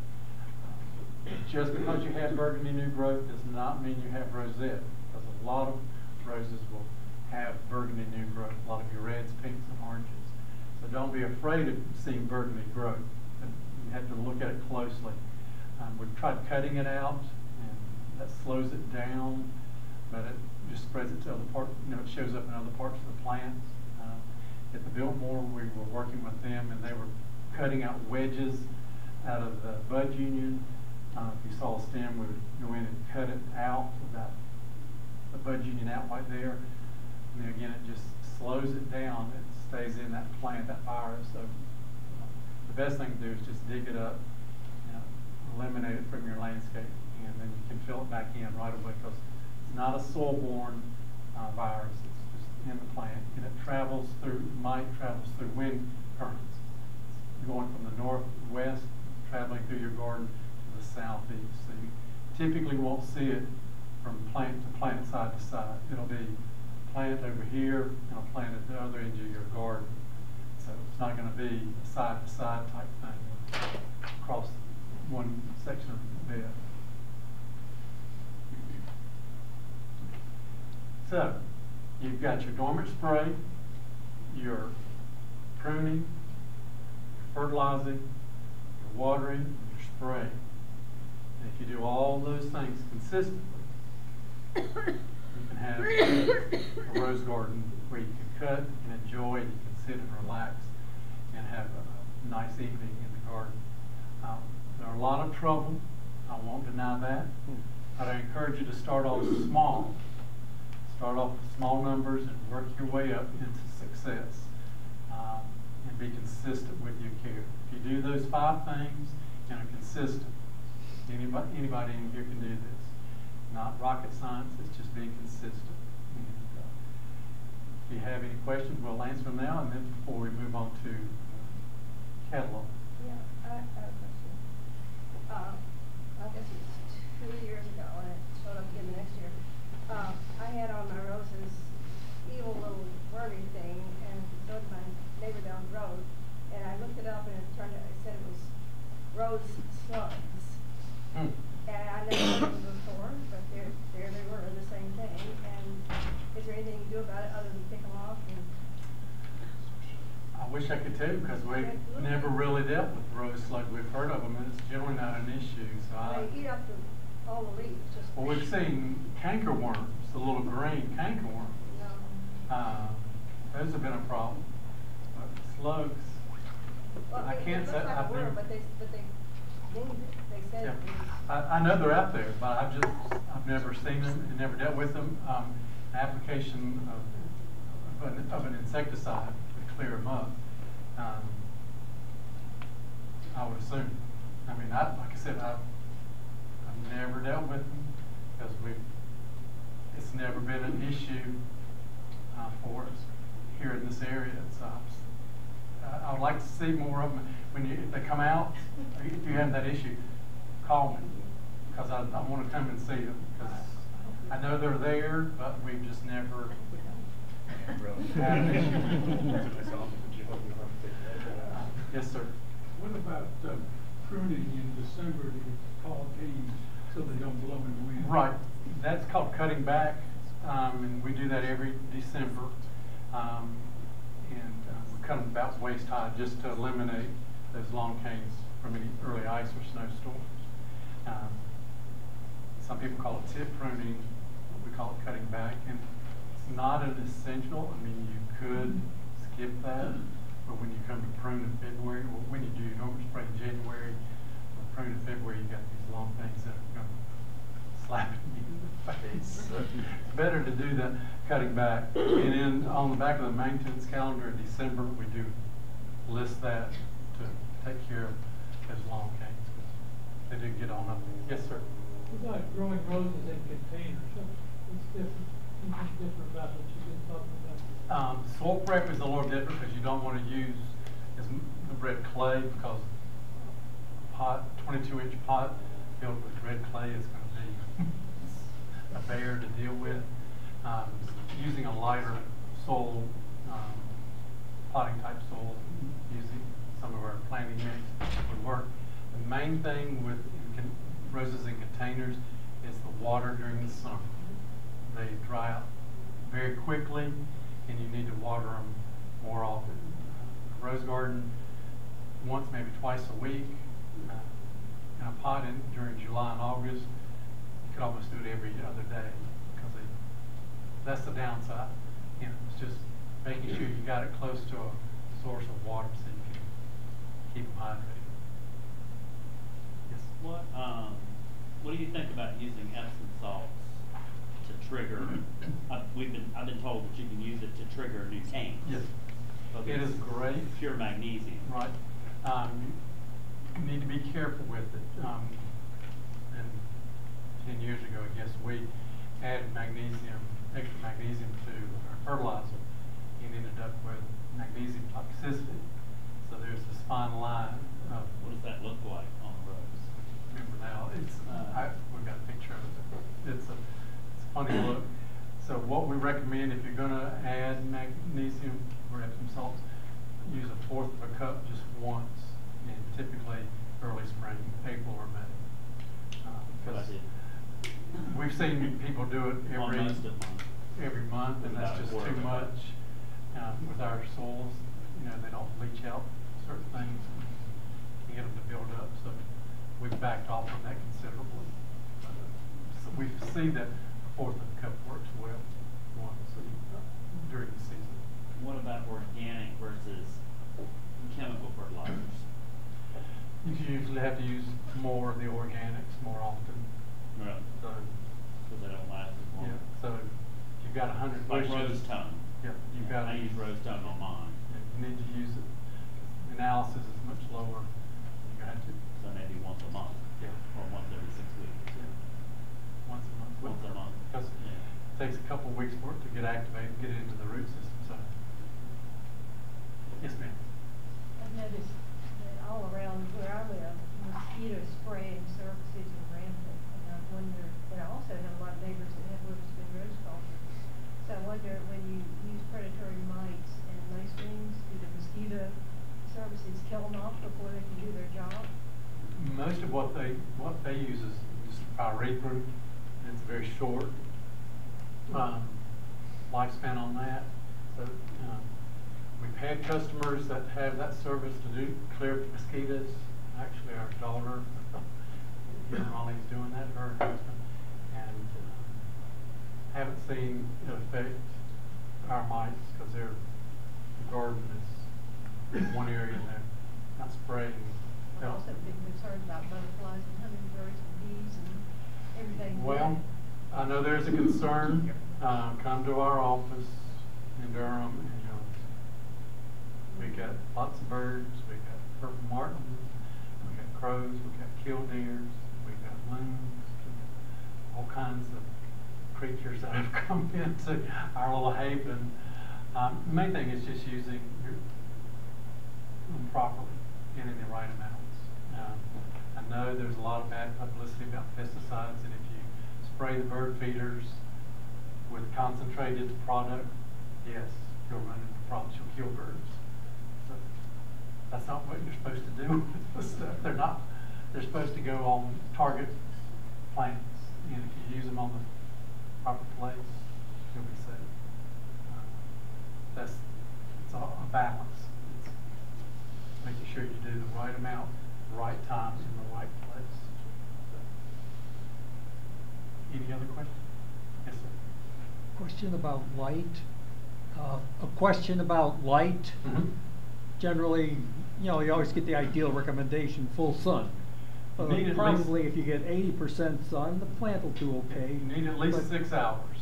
Just because you have burgundy new growth does not mean you have rosette, because a lot of roses will have burgundy new growth, a lot of your reds, pinks, and oranges. So don't be afraid of seeing burgundy growth. You have to look at it closely. We've tried cutting it out, and that slows it down, but it just spreads it to other parts. You know, it shows up in other parts of the plant. At the Biltmore, we were working with them, and they were cutting out wedges out of the bud union. If you saw a stem, we would go in and cut it out, about the bud union out right there. And then again, it just slows it down. It stays in that plant, that virus. So the best thing to do is just dig it up, eliminate it from your landscape, and then you can fill it back in right away, because it's not a soil-borne virus. It's just in the plant, and it travels through wind currents. It's going from the northwest, traveling through your garden to the southeast. So you typically won't see it from plant to plant, side to side. It'll be plant over here and a plant at the other end of your garden. So it's not going to be a side to side type thing across one section of the bed. So you've got your dormant spray, your pruning, your fertilizing, your watering, and your spraying. And if you do all those things consistently, you can have a rose garden where you can cut and enjoy, you can sit and relax and have a nice evening in the garden. There are a lot of trouble, I won't deny that, but I encourage you to start off small. Start off with small numbers and work your way up into success, and be consistent with your care. If you do those 5 things and are consistent, anybody in here can do this. Not rocket science, it's just being consistent. And, if you have any questions, we'll answer them now, and then before we move on to catalog. Yeah, I have a question. I guess it was 2 years ago, and it showed up again the next year. I had on my roses evil little wormy thing, and so did my neighbor down the road. And I looked it up, and it turned out, it said it was rose slugs. And I never heard of them before, but there they were, the same thing. And is there anything you do about it other than pick them off? And I wish I could tell you, because we've never really dealt with rose slug. We've heard of them, and it's generally not an issue. So they eat up all the leaves. Just well, we've seen cankerworms, the little green cankerworms. no. Those have been a problem. But slugs, Well, I can't say. It looks like a worm, but they named it. They said Yeah. it was. I know they're out there, but I've never seen them and never dealt with them. Application of an insecticide would clear them up. I would assume. I mean, like I said, I've never dealt with them, because it's never been an issue for us here in this area. So I would like to see more of them. If they come out, if you have that issue, call me, because I want to come and see them, because I know they're there, but we've just never had an issue. Yes, sir. What about pruning in December to get tall trees so they don't blow in the wind? Right. That's called cutting back, and we do that every December. We cut them about waist high just to eliminate those long canes from any early ice or snowstorms. Some people call it tip pruning, we call it cutting back, and it's not an essential. I mean, you could skip that, but when you come to prune in February, well, when you do your normal spray in January, or prune in February, you got these long things that are going to slap you in the face. So it's better to do that cutting back. And then on the back of the maintenance calendar in December, we do list that to take care of those long canes. They do get on up. Yes, sir. What about growing roses in containers? What's different? Anything different about what you've been talking about? Soil prep is a little different because you don't want to use the red clay, because a pot, 22-inch pot filled with red clay is going to be a bear to deal with. Using a lighter soil, potting type soil, using some of our planting mix would work. The main thing with roses in containers is the water during the summer. They dry out very quickly, and you need to water them more often. Rose garden, once, maybe twice a week, in a pot during July and August. You could almost do it every other day, because that's the downside. You know, it's just making sure you got it close to a source of water so you can keep them hydrated. Yes. What do you think about using Epsom salts to trigger? I've been told that you can use it to trigger new canes. Yes. It is great. Pure magnesium. Right. You need to be careful with it. And 10 years ago, I guess, we added magnesium, extra magnesium to our fertilizer, and ended up with magnesium toxicity. So there's this fine line of. What does that look like on the rose? Remember now, we've got a picture of it. It's a funny look. So what we recommend, if you're going to add magnesium or Epsom salts, use 1/4 of a cup just once, and typically early spring, April or May. Because we've seen people do it every month, and that's just too much. With our soils, they don't leach out certain things and get them to build up. So we've backed off on that considerably. So we see that 1/4 of a cup works well once during the season. What about organic versus chemical fertilizers? You usually have to use more of the organics more often. Right. So, Because they don't last as long. yeah. So if you've got 100 Like bushes. rose tone. Yeah. You've got. I use rose tone on mine. Yeah, you need to use it. The analysis is much lower. You have to. So maybe once a month. Yeah. Or once every 6 weeks. Yeah. Once a month. Once a month. Because Yeah. it takes a couple of weeks for it to get activated and get it into the root system. So, yes, ma'am. I've noticed that all around where I live, mosquito spraying services are rampant, and I wonder, and I also have a lot of neighbors that have Witherspoon rose culture. So I wonder, when you use predatory mites and lacewings, do the mosquito services kill them off before they can do their job? Most of what they use is just pyrethrum. It's very short lifespan on that. So we've had customers that have that service to do clear mosquitoes. Actually, our daughter, Molly's doing that, her husband, and haven't seen it affect our mites because the garden is in one area and they're not spraying. I've also been concerned about butterflies and hummingbirds and bees and everything. Well, I know there's a concern. Come to our office in Durham, and we got lots of birds. We got purple martins, we got crows, we got killdeers, we got loons, all kinds of creatures that have come into our little haven. The main thing is just using them properly and in the right amounts. I know there's a lot of bad publicity about pesticides, and if you spray the bird feeders with concentrated product, yes, you'll run into problems. You'll kill birds. But that's not what you're supposed to do with this stuff. They're supposed to go on target plants, and if you use them on the proper place, you'll be safe. It's a balance. It's making sure you do the right amount right time in the right place. So, any other questions? Yes, sir. Question about light. A question about light. Mhm. Generally, you always get the ideal recommendation, full sun. You need at least- Probably if you get 80% sun, the plant will do okay. You need at least but 6 hours.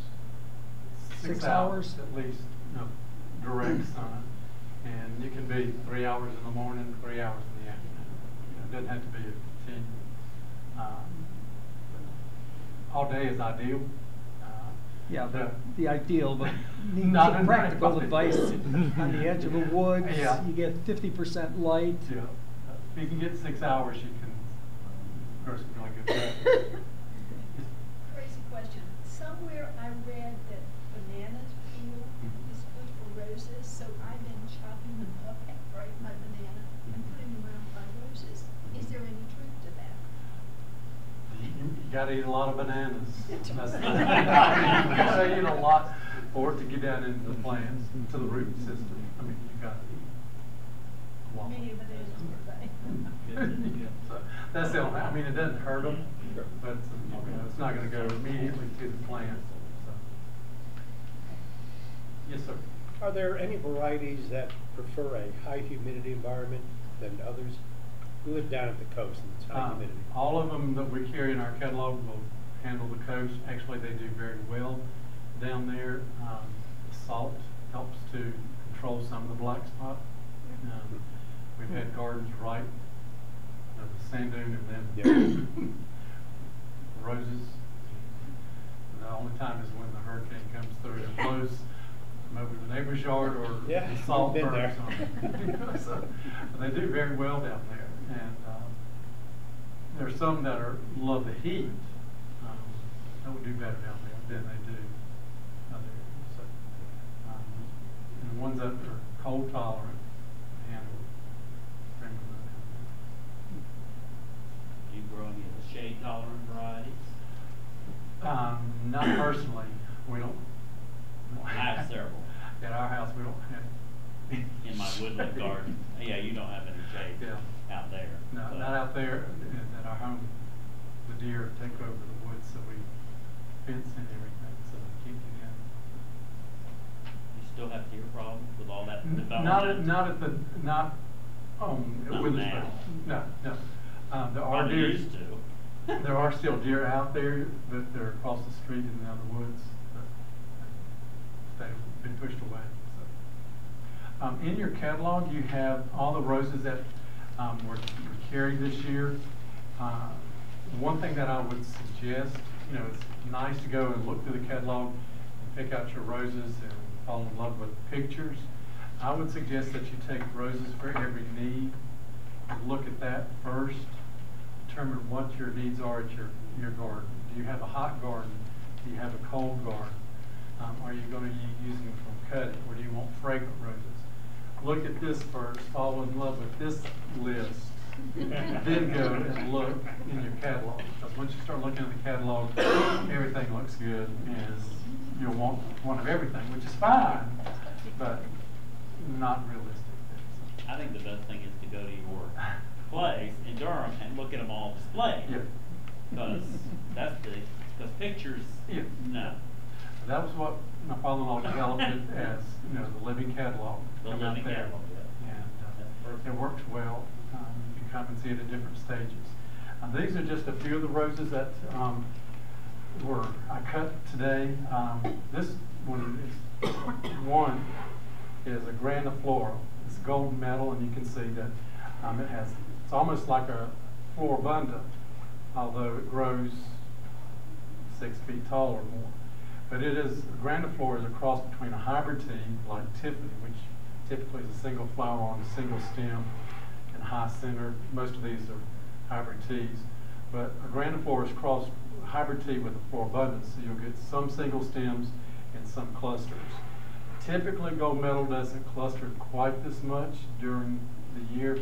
6 hours? At least, direct sun. And it can be 3 hours in the morning, 3 hours in the afternoon. It doesn't have to be a continuous. All day is ideal. Yeah, the ideal, but need Not some in practical everybody. advice. On the edge of the woods, Yeah. you get 50% light. Yeah, if you can get 6 hours, you can grow some really good stuff. Crazy question. Somewhere I read that bananas peel is good for roses, so I've been chopping them up right my banana and putting them around my roses. Is there any truth to that? You gotta eat a lot of bananas. That's the thing. You gotta eat a lot for it to get down into the plants, to the root system. I mean, you gotta eat a lot. Many bananas per day. So, that's the only, I mean, it doesn't hurt them, but it's not gonna go immediately to the plant. So. Yes, sir. Are there any varieties that prefer a high humidity environment than others? We live down at the coast and it's high humidity. All of them that we carry in our catalog will handle the coast. Actually, they do very well down there. The salt helps to control some of the black spot. We've had gardens right at the sand dune and then roses. The only time is when the hurricane comes through and blows them over the neighbor's yard or Yeah, the salt been burns there. on them. So, but they do very well down there. And there's some that love the heat that would do better down there than they do other areas. So, and the ones that are cold tolerant handle very well Do you grow any of the shade tolerant varieties? down there. Not personally. We don't. I have several. At our house, we don't have. In my woodland garden. Yeah, you don't have any shade Yeah. out there. No, but not out there. At our home, the deer take over the woods, so we fence and everything, so they keep it in. You still have deer problems with all that Not development? not on Not Witherspoon. now. No. There are Probably deer. used to. There are still deer out there, but they're across the street in the other woods. But they've been pushed away. So. In your catalog, you have all the roses that were carried this year. One thing that I would suggest, it's nice to go and look through the catalog and pick out your roses and fall in love with pictures. I would suggest that you take roses for every need. Look at that first. Determine what your needs are at your garden. Do you have a hot garden? Do you have a cold garden? Are you going to be using from cutting, or do you want fragrant roses? Look at this first, fall in love with this list, then go and look in your catalog. Because once you start looking at the catalog, everything looks good, and you'll want one of everything, which is fine, but not realistic. I think the best thing is to go to your place in Durham and look at them all displayed. Yeah. Because because pictures, Yeah. no. That was what my father-in-law developed it as, the living catalog. The Come out living there. catalog, yeah. And That's perfect. it works well. You can come and see it at different stages. These are just a few of the roses that I cut today. This one is a grandiflora. It's golden metal, and you can see that it's almost like a floribunda, although it grows 6 feet tall or more. But grandiflora is a cross between a hybrid tea like Tiffany, which typically is a single flower on a single stem and high center. Most of these are hybrid teas. But a grandiflora is crossed hybrid tea with a floribunda, so you'll get some single stems and some clusters. Typically, gold medal doesn't cluster quite this much during the year.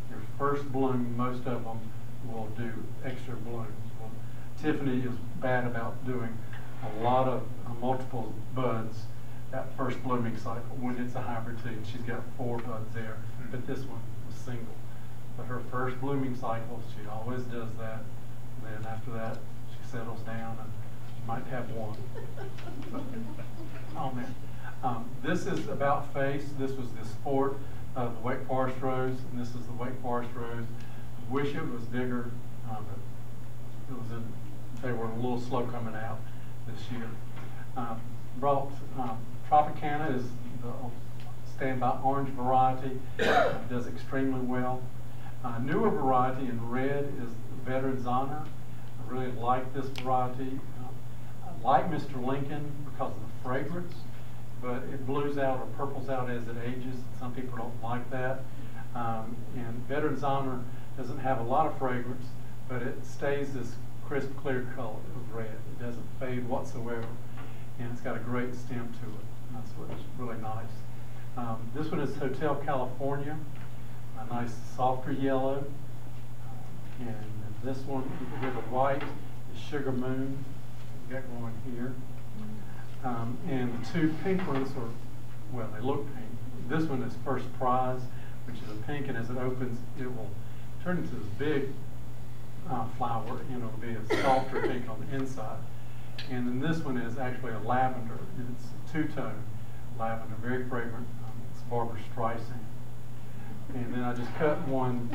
Your first bloom, most of them will do extra blooms. Well, Tiffany is bad about doing a lot of multiple buds that first blooming cycle when it's a hybrid tea. She's got 4 buds there, but this one was single. But her first blooming cycle, she always does that. And then after that, she settles down and she might have one. Oh man. This is about face. This was the sport of the Wake Forest Rose, and this is the Wake Forest Rose. I wish it was bigger, but it was they were a little slow coming out this year. Brought Tropicana is the standby orange variety. Does extremely well. Newer variety in red is Veterans Honor. I really like this variety. I like Mr. Lincoln because of the fragrance, but it blues out or purples out as it ages. Some people don't like that. And Veterans Honor doesn't have a lot of fragrance, but it stays this crisp, clear color of red. It doesn't fade whatsoever, and it's got a great stem to it. That's what's really nice. This one is Hotel California, a nice softer yellow. And this one here, the white, is Sugar Moon. We've got one here. And the two pink ones are, well, they look pink. This one is First Prize, which is a pink, and as it opens, it will turn into this big flower, and it'll be a softer pink on the inside. And then this one is actually a lavender. It's a two-tone lavender, very fragrant. It's Barbara Streisand. And then I just cut one.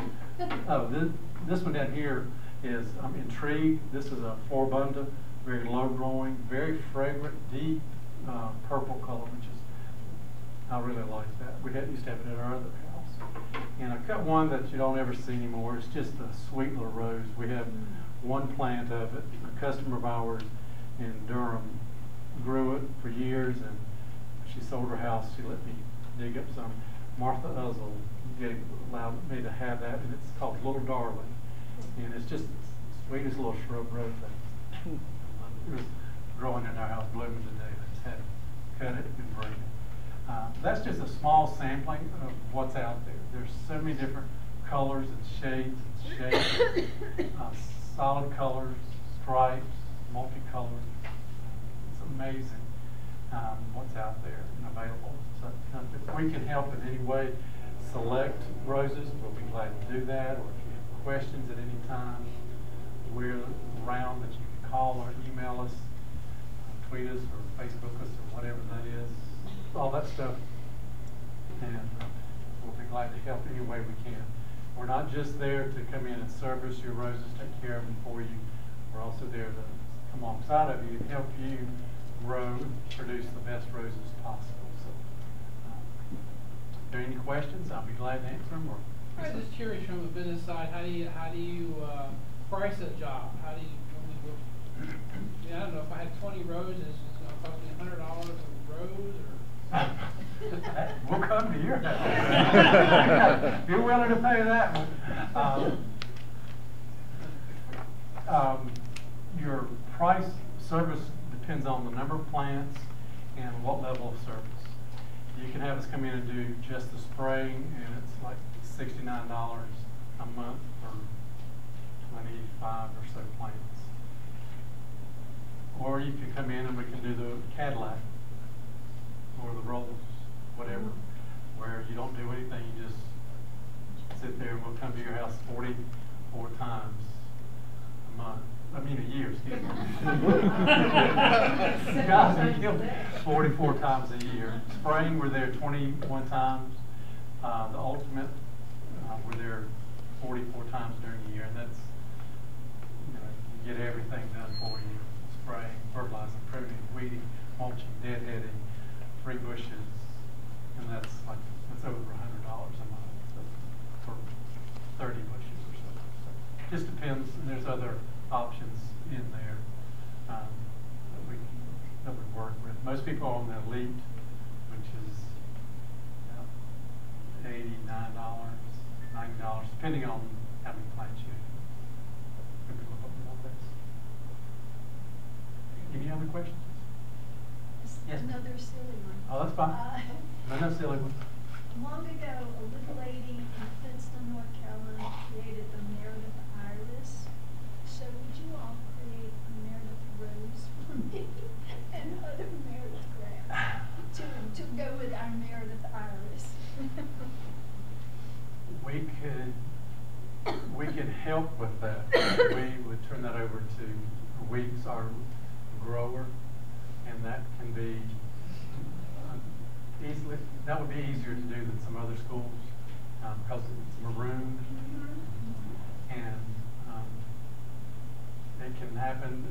Oh, this one down here is Intrigue. This is a Forbunda, very low growing, very fragrant, deep purple color, which is, I really like that. We used to have it at our other house. And I cut one that you don't ever see anymore. It's just a sweet little rose. We have one plant of it. A customer of ours in Durham grew it for years, and she sold her house. She let me dig up some. Martha Uzzle allowed me to have that, and it's called Little Darling. And it's just the sweetest little shrub rose that it was growing in our house, blooming today. I just had to cut it and bring it. That's just a small sampling of what's out there. There's so many different colors and shades solid colors, stripes, multicolored. It's amazing what's out there and available. So if we can help in any way select roses, we'll be glad to do that. Or if you have questions at any time, we're around that you can call or email us, tweet us or Facebook us or whatever that is, all that stuff. And we'll be glad to help any way we can. We're not just there to come in and service your roses, take care of them for you. We're also there to come alongside of you and help you grow and produce the best roses possible. So, if there are any questions, I'll be glad to answer them. Or I'm just curious from the business side, how do you price a job? How do you? I don't know, if I had 20 roses, it's going to cost me $100 a rose, or? We'll come to your house. If you're willing to pay that one. Your price service depends on the number of plants and what level of service. You can have us come in and do just the spraying, and it's like $69 a month for 25 or so plants. Or you can come in and we can do the Cadillac or the rolls, whatever, where you don't do anything, you just sit there and we'll come to your house 44 times a month. I mean a year, excuse me. Guys, we kill 44 times a year. Spraying, we're there 21 times. The ultimate, we're there 44 times during the year, and that's, you get everything done for you. Spraying, fertilizing, pruning, weeding, mulching, deadheading, 3 bushes, and that's over $100 a month for 30 bushes or so. So just depends, and there's other options in there that we work with. Most people are on the Elite, which is $89, $90, depending on how many plants you have. Maybe a little bit more less. Any other questions? Yes. Another silly one. Oh, that's fine. No silly one. Long ago, a little lady in Princeton, North Carolina, created the Meredith Iris. So would you all create a Meredith Rose for me and other Meredith grass to go with our Meredith Iris? We could help with that, we would turn that over to Weeks, our grower, and that can be easily, that would be easier to do than some other schools, because it's maroon, and it can happen.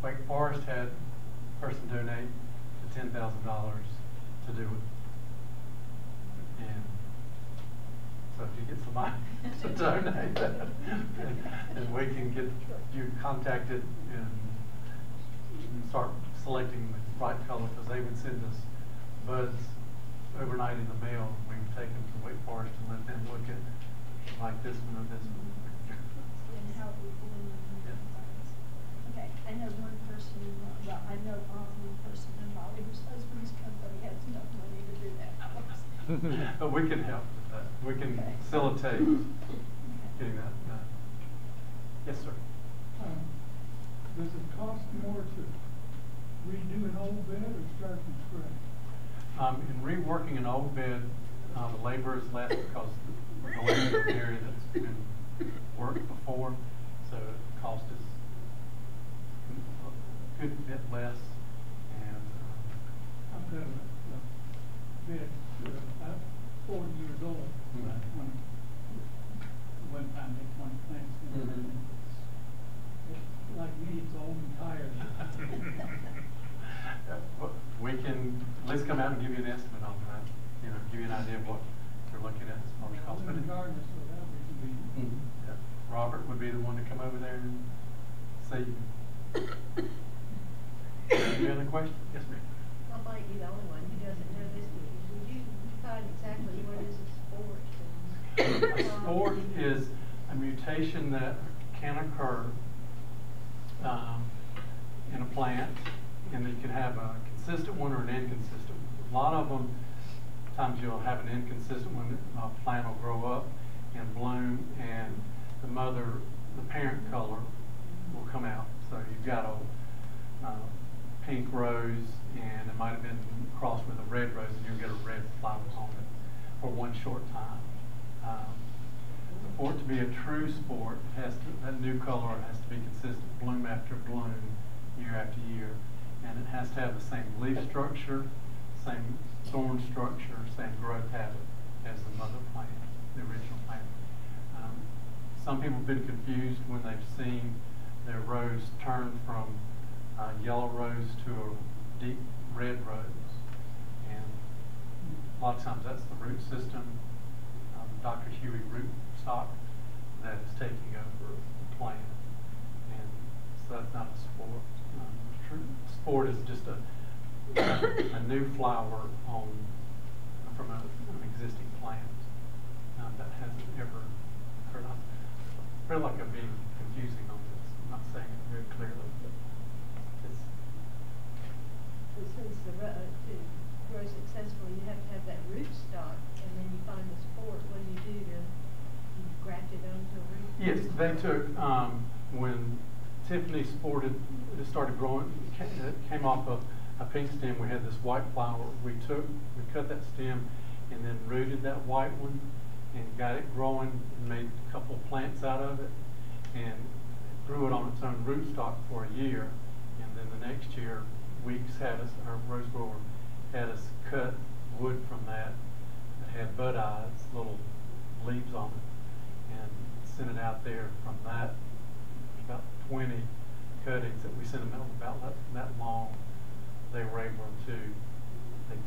Wake Forest had a person donate to $10,000 to do it. And so if you get somebody to donate that, then we can get you contacted and start selecting the right color, because they would send us buds overnight in the mail. We would take them to Wake Forest and let them look at like this one or this one. And how we bloom and Yeah. okay, I know one person, well, I know of one person involved whose husband's company has enough money to do that. But we can help with that. We can Okay. facilitate getting that done. Yes, sir. Does it cost more to redo an old bed or start from scratch? In reworking an old bed, the labor is less because we're going into an area that's been worked before, so the cost is a good bit less. And I've got a bed, I'm 40 years old, when one time they one plants, like me, it's old and tired. we can at least come out and give you an estimate on that, give you an idea of what we're looking at as far as cost. But Regardless of that, we can be. Yeah. Robert would be the one to come over there and see. Any other questions? Yes, ma'am. I might be the only one who doesn't know this, but would you define exactly what is a sport? A sport is a mutation that can occur in a plant, and you can have a consistent one or an inconsistent one. A lot of them, times you'll have an inconsistent one. A plant will grow up and bloom, and the parent color will come out. So you've got a pink rose, and it might have been crossed with a red rose, and you'll get a red flower on it for one short time. For it to be a true sport, that new color has to be consistent, bloom after bloom, year after year, and it has to have the same leaf structure, same thorn structure, same growth habit as the mother plant, the original plant. Some people have been confused when they've seen their rose turn from yellow rose to a deep red rose, and a lot of times that's the root system, Dr. Huey root stock, that is taking over the plant, and so that's not a sport. Sport is just a new flower from an existing plant that hasn't ever occurred. I feel like I'm being confusing on this. I'm not saying it very clearly, but it's. So since to grow successfully, you have to have that root stock, and then you find the sport. What do? You graft it onto a root? Yes, they took, when Tiffany started growing, it came off of a pink stem. We had this white flower. We cut that stem and then rooted that white one and got it growing and made a couple of plants out of it and grew it on its own rootstock for a year. And then the next year, our rose grower had us cut wood from that had bud eyes, little leaves on it, and sent it out there. From that, about 20 cuttings that we sent them out about that long. They were able to,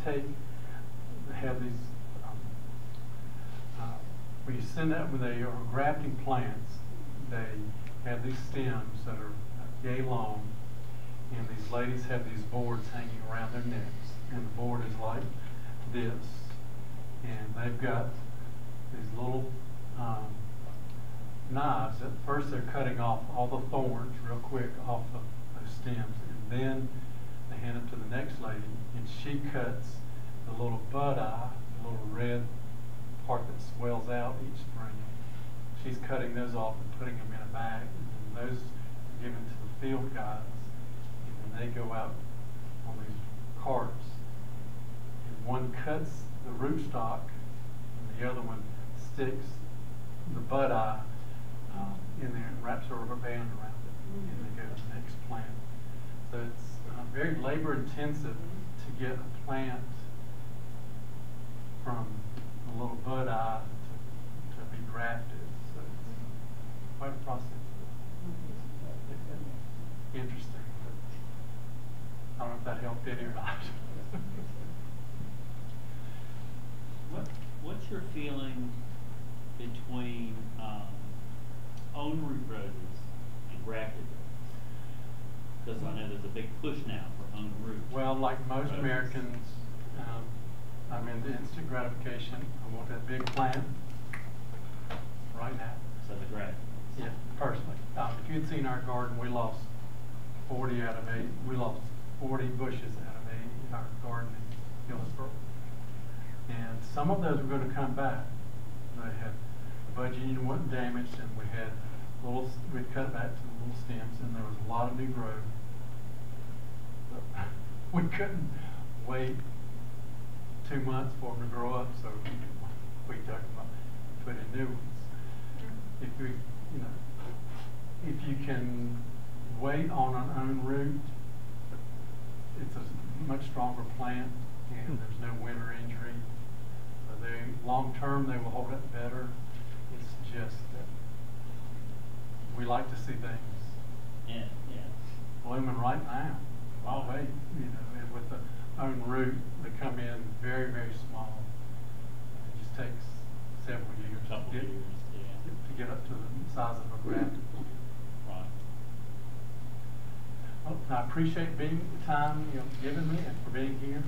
they have these, when you send out, when they are grafting plants, they have these stems that are yay long, and these ladies have these boards hanging around their necks, and the board is like this, and they've got these little knives. At first they're cutting off all the thorns real quick off of those stems, and then they hand them to the next lady, and she cuts the little bud eye, the little red part that swells out each spring. She's cutting those off and putting them in a bag, and then those are given to the field guys, and then they go out on these carts, and one cuts the rootstock, and the other one sticks the bud eye in there and wrap sort of a band around it, and they go to the next plant. So it's very labor intensive to get a plant from a little bud eye to be grafted. So it's quite a process. Interesting. But I don't know if that helped any or not. What's your feeling between own root roses and grafted roses? Because I know there's a big push now for own root. Well, like most roses. Americans, I'm into instant gratification. I want that big plant right now. So the graft. Yeah, personally. If you'd seen our garden, we lost 40 out of 80. We lost 40 bushes out of 80 in our garden in Hillsborough. And some of those were going to come back. They had budging wasn't damaged, and we had we'd cut back to the little stems, and there was a lot of new growth. But we couldn't wait 2 months for them to grow up, so we dug them up, put in new ones. If if you can wait on an own root, it's a much stronger plant, and there's no winter injury. Long term, they will hold up better. It's just that we like to see things blooming right now. I'll wait, and with the own root, they come in very, very small. It just takes several years to get up to the size of a grafted plant. Right. Well, I appreciate the time given me and for being here.